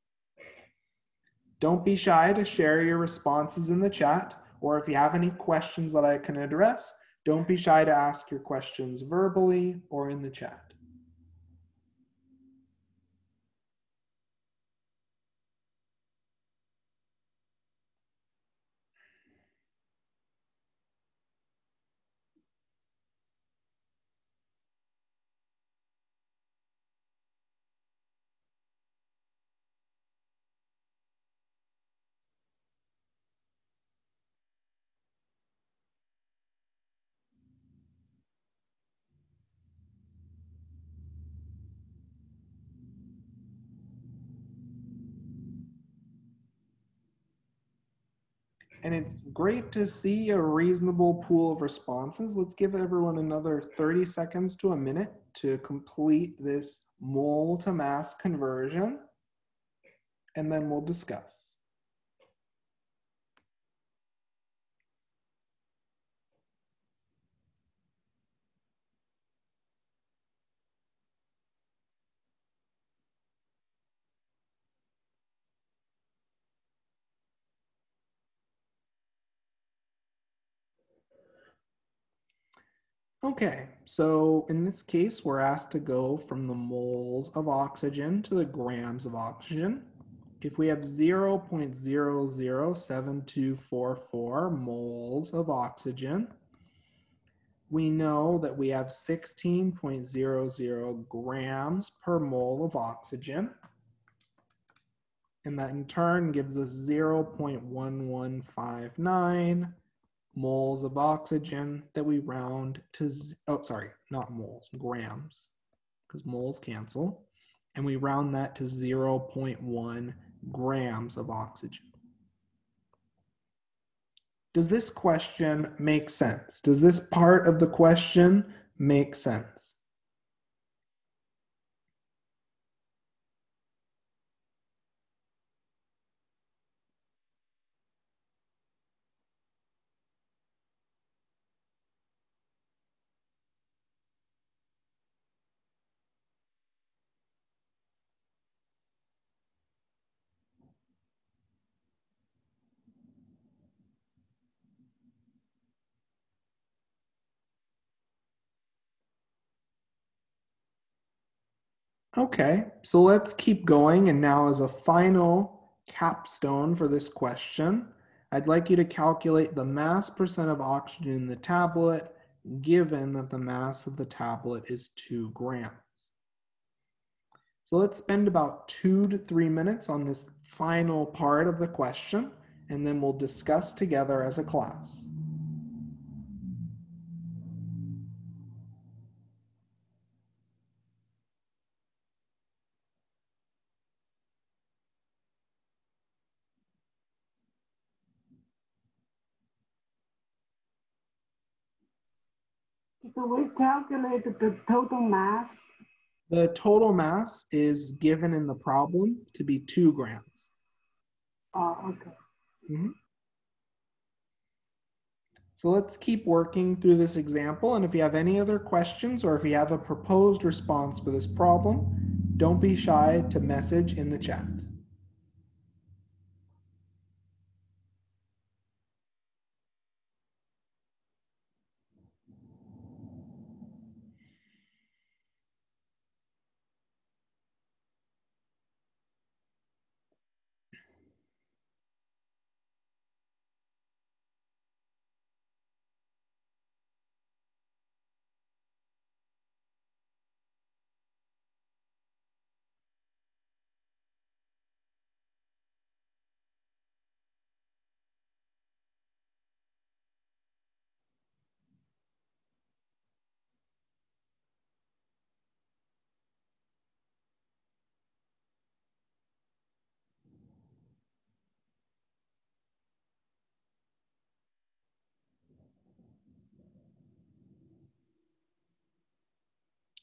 Don't be shy to share your responses in the chat, or if you have any questions that I can address, don't be shy to ask your questions verbally or in the chat. And it's great to see a reasonable pool of responses. Let's give everyone another 30 seconds to a minute to complete this mole to mass conversion, and then we'll discuss. Okay, so in this case, we're asked to go from the moles of oxygen to the grams of oxygen. If we have 0.007244 moles of oxygen, we know that we have 16.00 grams per mole of oxygen. And that in turn gives us 0.1159 moles of oxygen that we round to, oh, sorry, not moles, grams, because moles cancel. And we round that to 0.1 grams of oxygen. Does this question make sense? Does this part of the question make sense? Okay, so let's keep going. And now as a final capstone for this question, I'd like you to calculate the mass percent of oxygen in the tablet given that the mass of the tablet is 2 grams. So let's spend about 2 to 3 minutes on this final part of the question, and then we'll discuss together as a class. So we calculate the total mass. The total mass is given in the problem to be 2 grams. Oh, okay. So let's keep working through this example, and if you have any other questions or if you have a proposed response for this problem, don't be shy to message in the chat.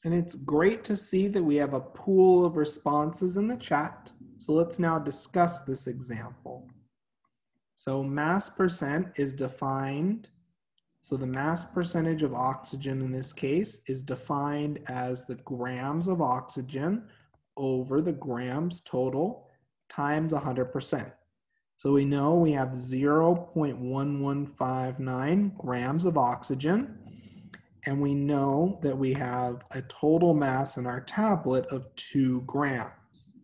And it's great to see that we have a pool of responses in the chat. So let's now discuss this example. So mass percent is defined. So the mass percentage of oxygen in this case is defined as the grams of oxygen over the grams total times 100%. So we know we have 0.1159 grams of oxygen. And we know that we have a total mass in our tablet of 2 grams.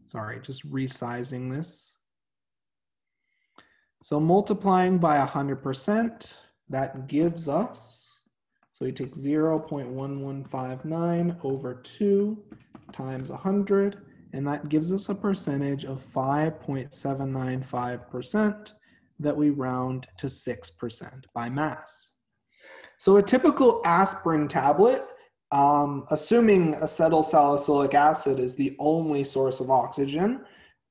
Sorry, just resizing this. So multiplying by 100%, that gives us, so we take 0.1159 over 2 times 100, and that gives us a percentage of 5.795% that we round to 6% by mass. So a typical aspirin tablet, assuming acetylsalicylic acid is the only source of oxygen,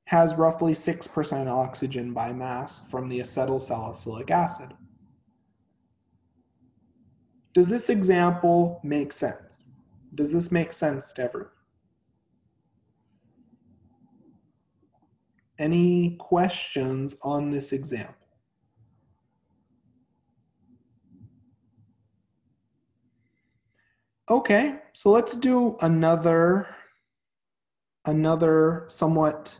has roughly 6% oxygen by mass from the acetylsalicylic acid. Does this example make sense? Does this make sense to everyone? Any questions on this example? Okay, so let's do another somewhat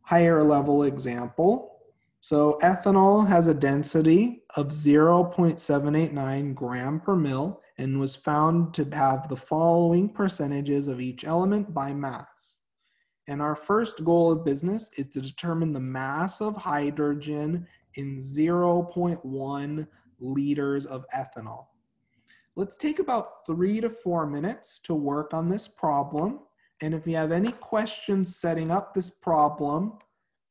higher level example. So ethanol has a density of 0.789 gram per mil and was found to have the following percentages of each element by mass. And our first goal of business is to determine the mass of hydrogen in 0.1 liters of ethanol. Let's take about 3 to 4 minutes to work on this problem. And if you have any questions setting up this problem,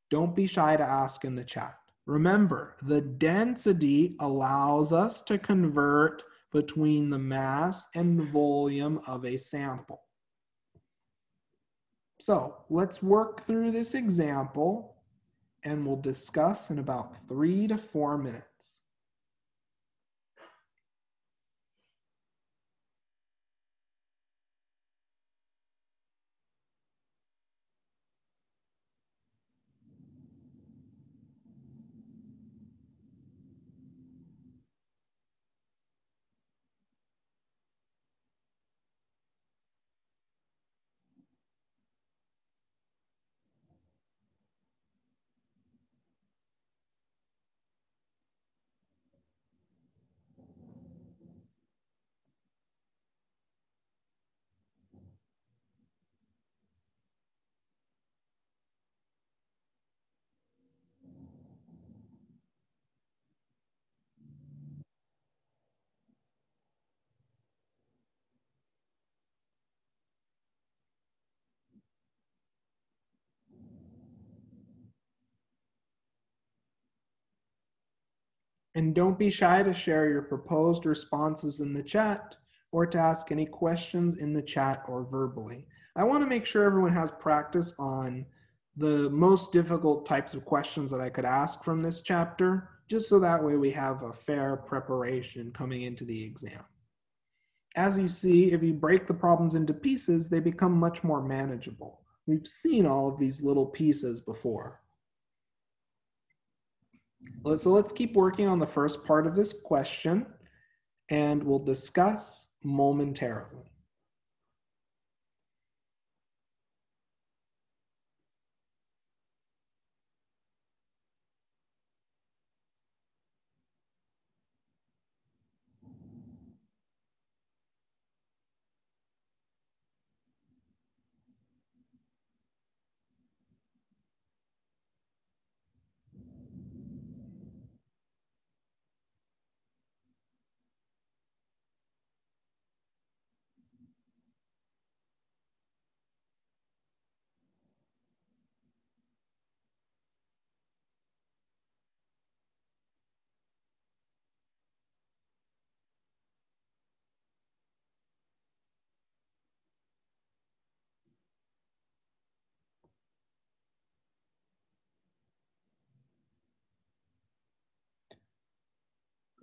don't be shy to ask in the chat. Remember, the density allows us to convert between the mass and volume of a sample. So let's work through this example and we'll discuss in about 3 to 4 minutes. And don't be shy to share your proposed responses in the chat or to ask any questions in the chat or verbally. I want to make sure everyone has practice on the most difficult types of questions that I could ask from this chapter, just so that way we have a fair preparation coming into the exam. As you see, if you break the problems into pieces, they become much more manageable. We've seen all of these little pieces before. So let's keep working on the first part of this question, and we'll discuss momentarily.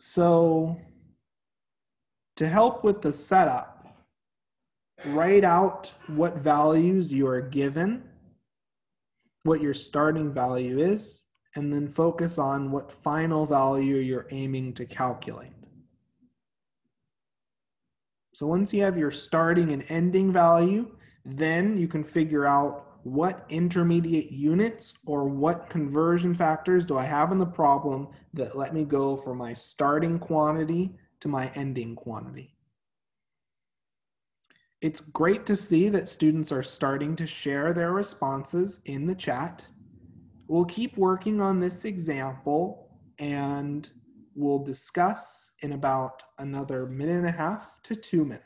So to help with the setup, write out what values you are given, what your starting value is, and then focus on what final value you're aiming to calculate. So once you have your starting and ending value, then you can figure out what intermediate units or what conversion factors do I have in the problem that let me go from my starting quantity to my ending quantity. It's great to see that students are starting to share their responses in the chat. We'll keep working on this example and we'll discuss in about another 1.5 to 2 minutes.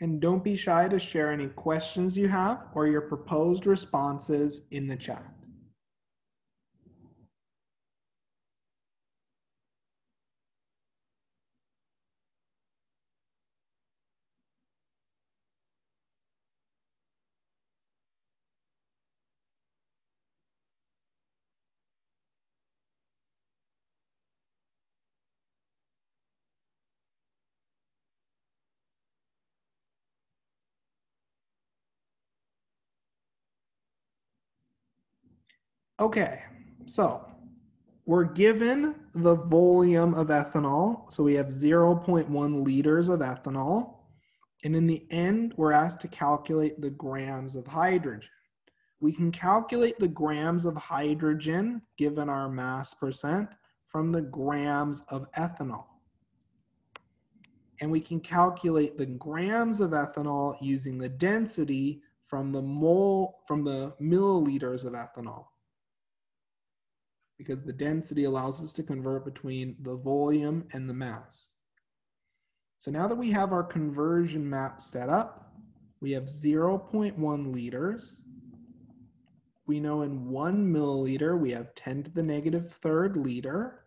And don't be shy to share any questions you have or your proposed responses in the chat. Okay, so we're given the volume of ethanol. So we have 0.1 liters of ethanol. And in the end, we're asked to calculate the grams of hydrogen. We can calculate the grams of hydrogen, given our mass percent, from the grams of ethanol. And we can calculate the grams of ethanol using the density from the milliliters of ethanol, because the density allows us to convert between the volume and the mass. So now that we have our conversion map set up, we have 0.1 liters. We know in 1 milliliter, we have 10 to the negative third liter.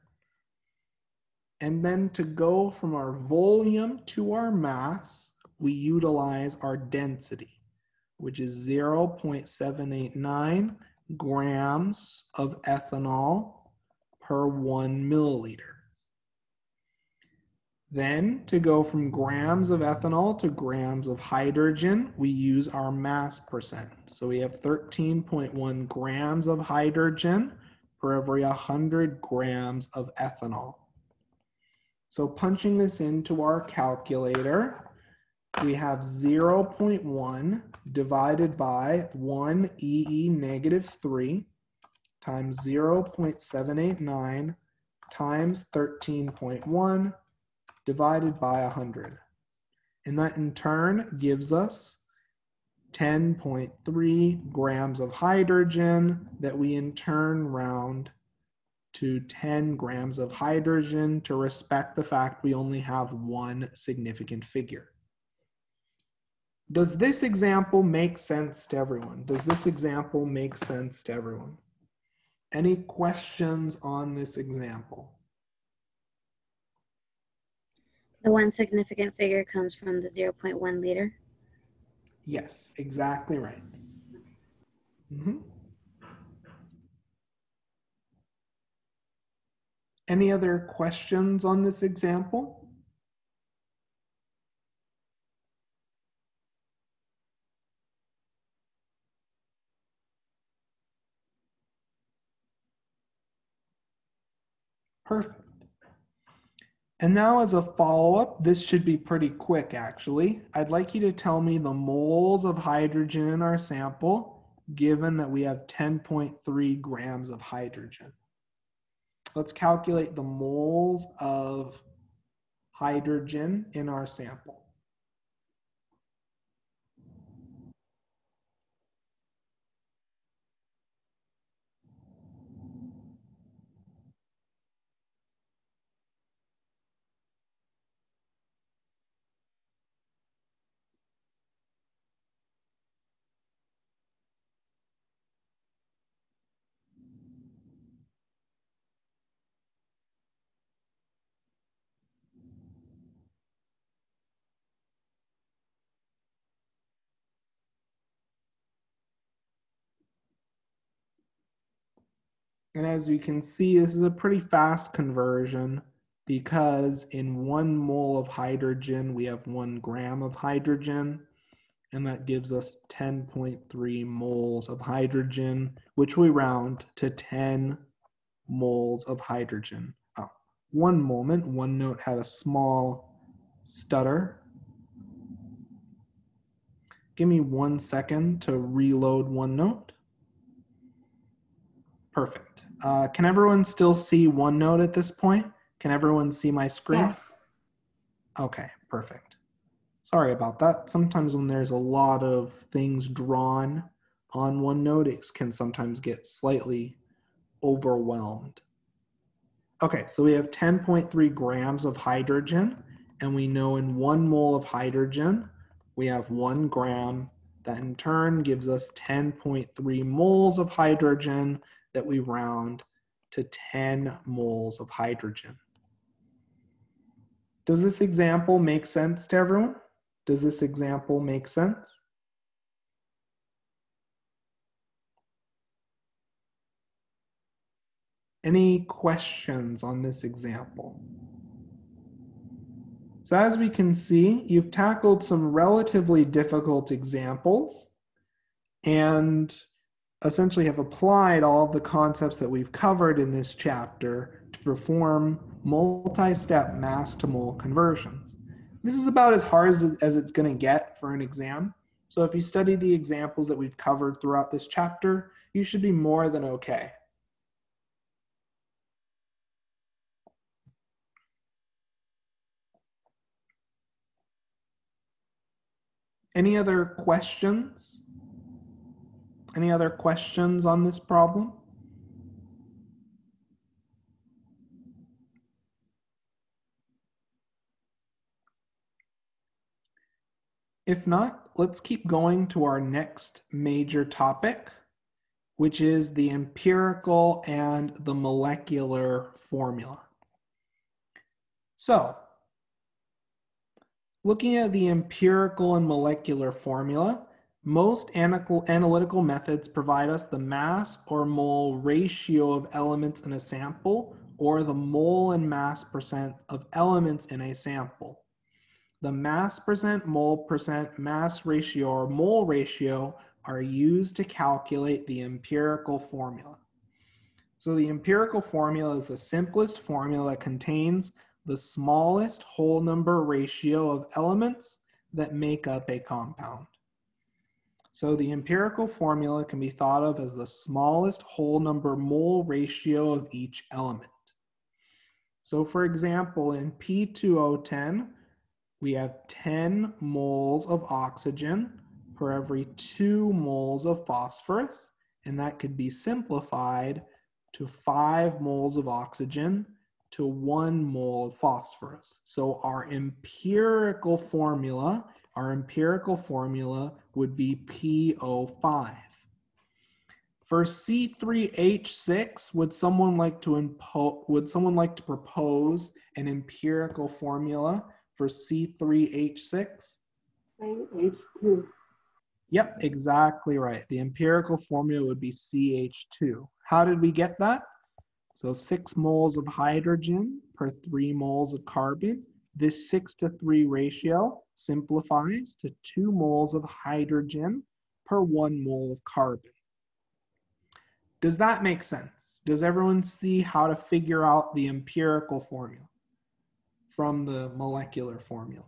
And then to go from our volume to our mass, we utilize our density, which is 0.789 grams of ethanol per 1 milliliter. Then to go from grams of ethanol to grams of hydrogen, we use our mass percent. So we have 13.1 grams of hydrogen for every 100 grams of ethanol. So punching this into our calculator, we have 0.1 divided by 1 EE negative 3 times 0.789 times 13.1 divided by 100. And that in turn gives us 10.3 grams of hydrogen that we in turn round to 10 grams of hydrogen to respect the fact we only have one significant figure. Does this example make sense to everyone? Does this example make sense to everyone? Any questions on this example? The one significant figure comes from the 0.1 liter. Yes, exactly right. Any other questions on this example? Perfect. And now as a follow-up, this should be pretty quick actually. I'd like you to tell me the moles of hydrogen in our sample, given that we have 10.3 grams of hydrogen. Let's calculate the moles of hydrogen in our sample. And as we can see, this is a pretty fast conversion because in 1 mole of hydrogen, we have 1 gram of hydrogen, and that gives us 10.3 moles of hydrogen, which we round to 10 moles of hydrogen. Oh, one moment, OneNote had a small stutter. Give me 1 second to reload OneNote. Perfect. Can everyone still see OneNote at this point? Can everyone see my screen? Yes. Okay, perfect. Sorry about that. Sometimes when there's a lot of things drawn on OneNote, it can sometimes get slightly overwhelmed. Okay, so we have 10.3 grams of hydrogen, and we know in 1 mole of hydrogen, we have 1 gram. That in turn gives us 10.3 moles of hydrogen that we round to 10 moles of hydrogen. Does this example make sense to everyone? Does this example make sense? Any questions on this example? So as we can see, you've tackled some relatively difficult examples and essentially have applied all of the concepts that we've covered in this chapter to perform multi-step mass to mole conversions. This is about as hard as it's going to get for an exam. So if you study the examples that we've covered throughout this chapter, you should be more than okay. Any other questions? Any other questions on this problem? If not, let's keep going to our next major topic, which is the empirical and the molecular formula. So, looking at the empirical and molecular formula, most analytical methods provide us the mass or mole ratio of elements in a sample or the mole and mass percent of elements in a sample. The mass percent, mole percent, mass ratio, or mole ratio are used to calculate the empirical formula. So the empirical formula is the simplest formula that contains the smallest whole number ratio of elements that make up a compound. So the empirical formula can be thought of as the smallest whole number mole ratio of each element. So for example, in P2O10, we have 10 moles of oxygen per every 2 moles of phosphorus, and that could be simplified to 5 moles of oxygen to 1 mole of phosphorus. So our empirical formula would be PO5. For C3H6, would someone like to propose an empirical formula for C3H6? Same H2. Yep, exactly right. The empirical formula would be CH2. How did we get that? So 6 moles of hydrogen per 3 moles of carbon. This 6:3 ratio simplifies to 2 moles of hydrogen per 1 mole of carbon. Does that make sense? Does everyone see how to figure out the empirical formula from the molecular formula?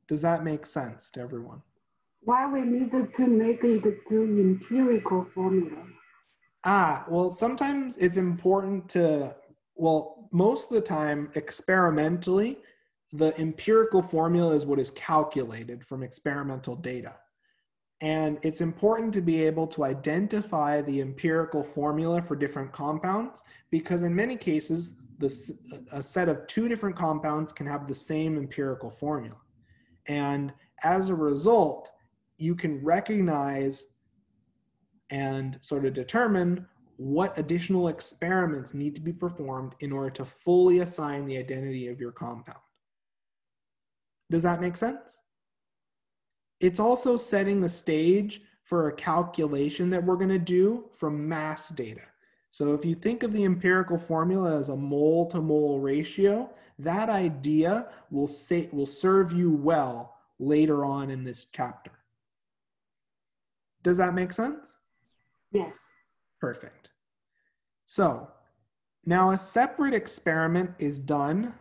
Does that make sense to everyone? Why we needed to make it to empirical formula? Well, sometimes it's important to, well, most of the time, experimentally, the empirical formula is what is calculated from experimental data. And it's important to be able to identify the empirical formula for different compounds, because in many cases, a set of 2 different compounds can have the same empirical formula. And as a result, you can recognize and sort of determine what additional experiments need to be performed in order to fully assign the identity of your compound. Does that make sense? It's also setting the stage for a calculation that we're going to do from mass data. So if you think of the empirical formula as a mole to mole ratio, that idea will serve you well later on in this chapter. Does that make sense? Yes. Perfect. So now a separate experiment is done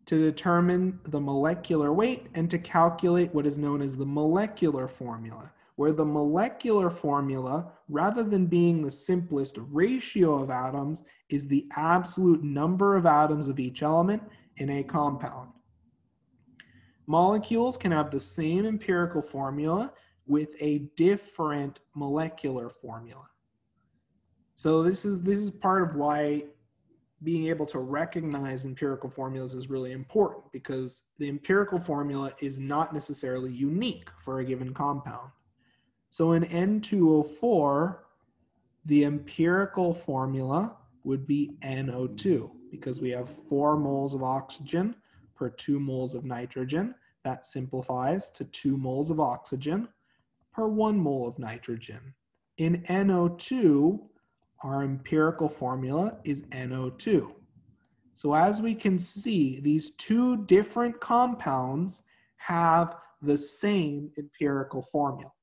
to determine the molecular weight and to calculate what is known as the molecular formula, where the molecular formula, rather than being the simplest ratio of atoms, is the absolute number of atoms of each element in a compound. Molecules can have the same empirical formula with a different molecular formula. So this is part of why being able to recognize empirical formulas is really important, because the empirical formula is not necessarily unique for a given compound. So in N2O4, the empirical formula would be NO2, because we have 4 moles of oxygen per 2 moles of nitrogen. That simplifies to 2 moles of oxygen per 1 mole of nitrogen. In NO2, our empirical formula is NO2. So as we can see, these 2 different compounds have the same empirical formula.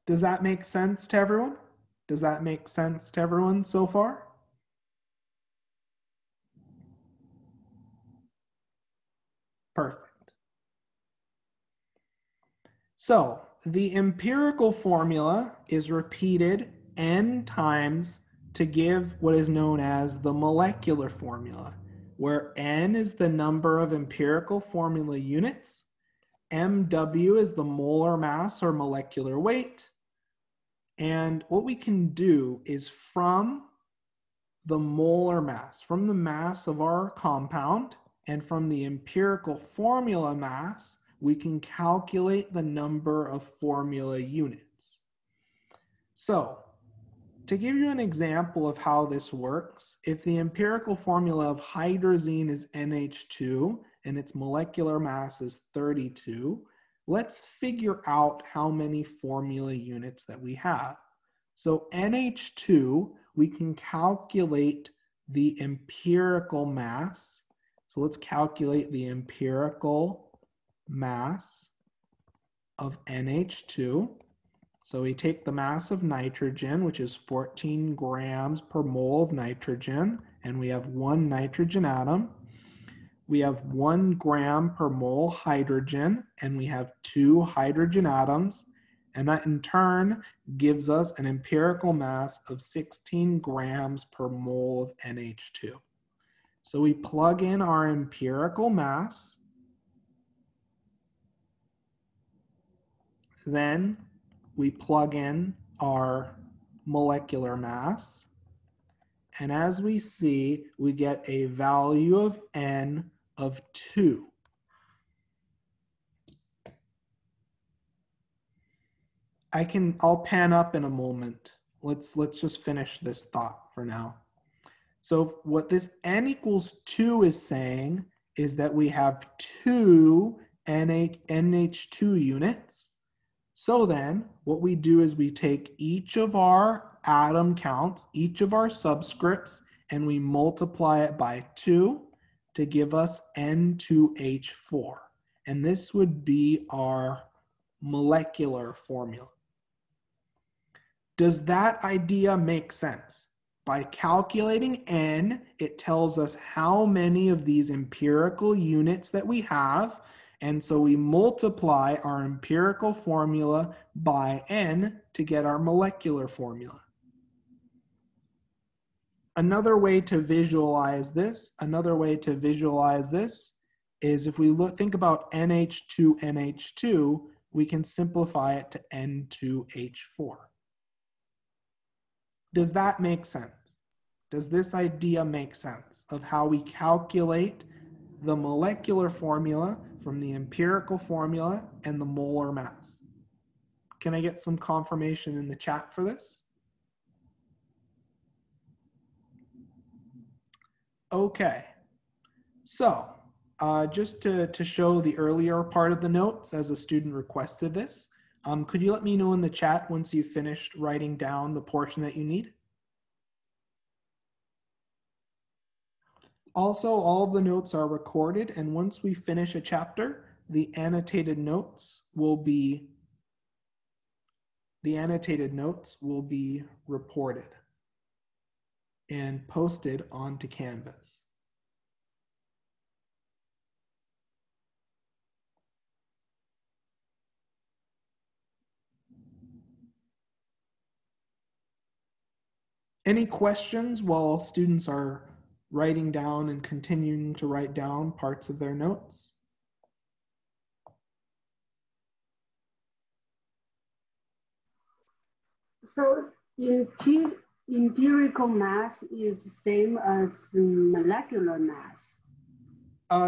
Does that make sense to everyone? Does that make sense to everyone so far? Perfect. So the empirical formula is repeated n times to give what is known as the molecular formula, where n is the number of empirical formula units, mW is the molar mass or molecular weight, and what we can do is from the molar mass, from the mass of our compound, and from the empirical formula mass, we can calculate the number of formula units. So, to give you an example of how this works, if the empirical formula of hydrazine is NH2 and its molecular mass is 32, let's figure out how many formula units that we have. So NH2, we can calculate the empirical mass. So let's calculate the empirical mass of NH2. So we take the mass of nitrogen, which is 14 grams per mole of nitrogen, and we have one nitrogen atom. We have 1 gram per mole hydrogen, and we have 2 hydrogen atoms, and that in turn gives us an empirical mass of 16 grams per mole of NH2. So we plug in our empirical mass, then we plug in our molecular mass, and as we see, we get a value of N of 2. I'll pan up in a moment. Let's just finish this thought for now. So what this N equals 2 is saying is that we have 2 NH2 units. So then what we do is we take each of our atom counts, each of our subscripts, and we multiply it by 2 to give us N2H4. And this would be our molecular formula. Does that idea make sense? By calculating N, it tells us how many of these empirical units that we have, and so we multiply our empirical formula by N to get our molecular formula. Another way to visualize this is if we think about NH2, we can simplify it to N2H4. Does that make sense? Does this idea make sense of how we calculate the molecular formula from the empirical formula and the molar mass? Can I get some confirmation in the chat for this? Okay, so just to show the earlier part of the notes, as a student requested this, could you let me know in the chat once you've finished writing down the portion that you need? Also, all of the notes are recorded, and once we finish a chapter, the annotated notes will be reported and posted onto Canvas. Any questions while students are writing down and continuing to write down parts of their notes? So empirical mass is the same as molecular mass.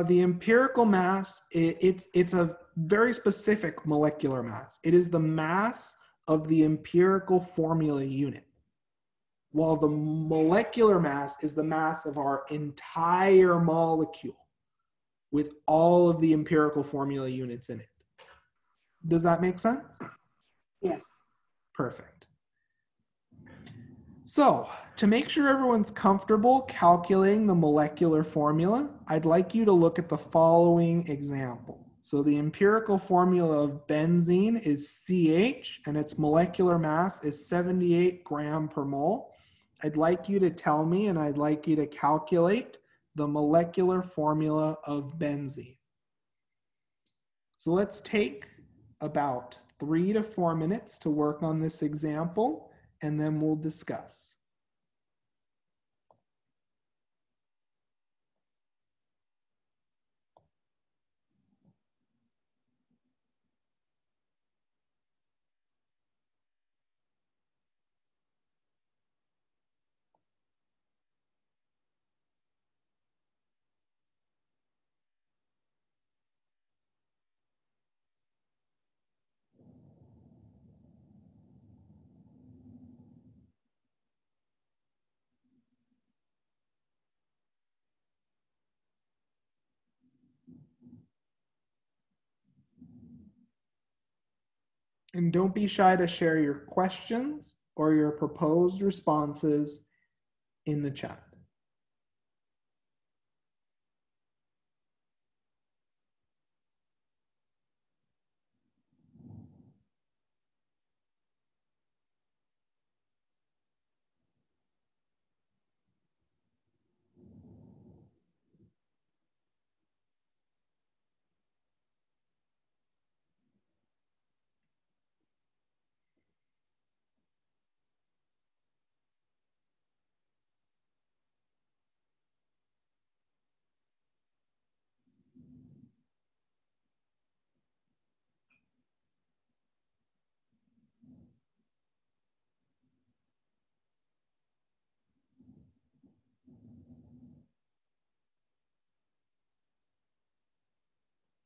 The empirical mass, it's a very specific molecular mass. It is the mass of the empirical formula unit, while the molecular mass is the mass of our entire molecule with all of the empirical formula units in it. Does that make sense? Yes. Perfect. So, to make sure everyone's comfortable calculating the molecular formula, I'd like you to look at the following example. So the empirical formula of benzene is CH, and its molecular mass is 78 gram per mole. I'd like you to tell me, and I'd like you to calculate the molecular formula of benzene. So let's take about 3 to 4 minutes to work on this example, and then we'll discuss. And don't be shy to share your questions or your proposed responses in the chat.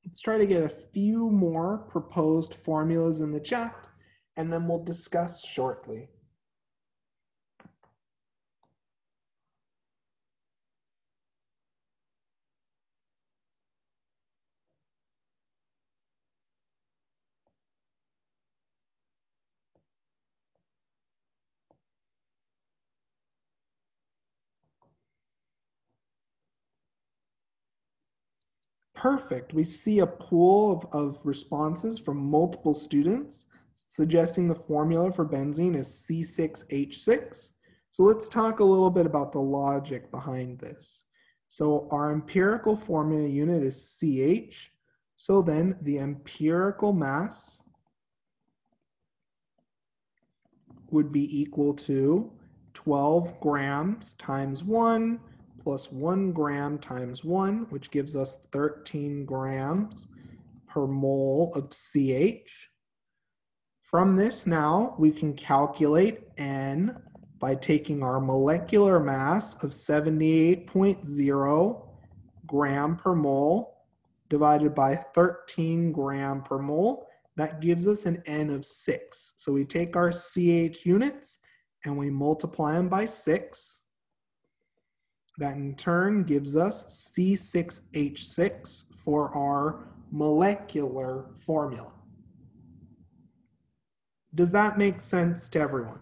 Let's try to get a few more proposed formulas in the chat, and then we'll discuss shortly. Perfect. We see a pool of responses from multiple students suggesting the formula for benzene is C6H6. So let's talk a little bit about the logic behind this. So our empirical formula unit is CH. So then the empirical mass would be equal to 12 grams times 1 plus 1 gram times 1, which gives us 13 grams per mole of CH. From this now, we can calculate N by taking our molecular mass of 78.0 gram per mole divided by 13 gram per mole. That gives us an N of 6. So we take our CH units and we multiply them by 6. That in turn gives us C6H6 for our molecular formula. Does that make sense to everyone?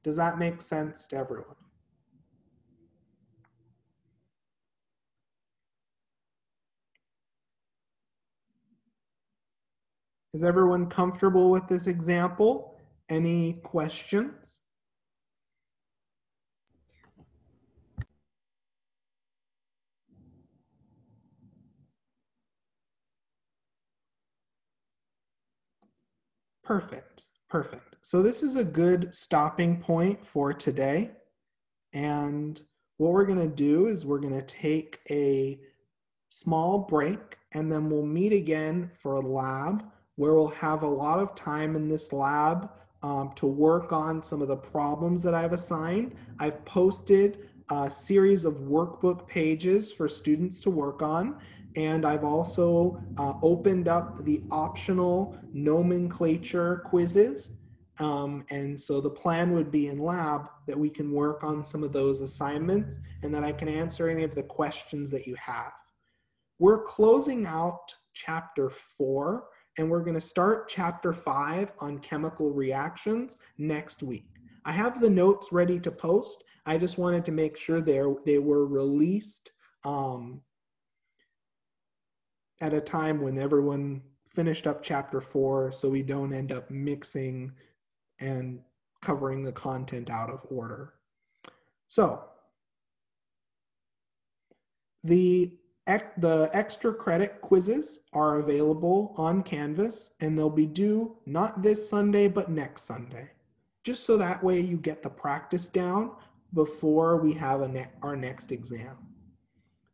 Does that make sense to everyone? Is everyone comfortable with this example? Any questions? Perfect, perfect. So this is a good stopping point for today. And what we're gonna do is we're gonna take a small break and then we'll meet again for a lab where we'll have a lot of time in this lab to work on some of the problems that I've assigned. I've posted a series of workbook pages for students to work on, and I've also opened up the optional nomenclature quizzes. And so the plan would be in lab that we can work on some of those assignments and that I can answer any of the questions that you have. We're closing out chapter 4, and we're going to start chapter 5 on chemical reactions next week. I have the notes ready to post. I just wanted to make sure they were released at a time when everyone finished up chapter 4, so we don't end up mixing and covering the content out of order. So the extra credit quizzes are available on Canvas, and they'll be due not this Sunday, but next Sunday. Just so that way you get the practice down before we have our next exam.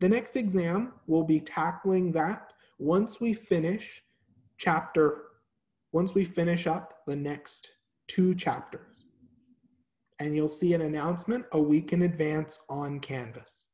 The next exam, we'll be tackling that once we finish up the next 2 chapters. And you'll see an announcement a week in advance on Canvas.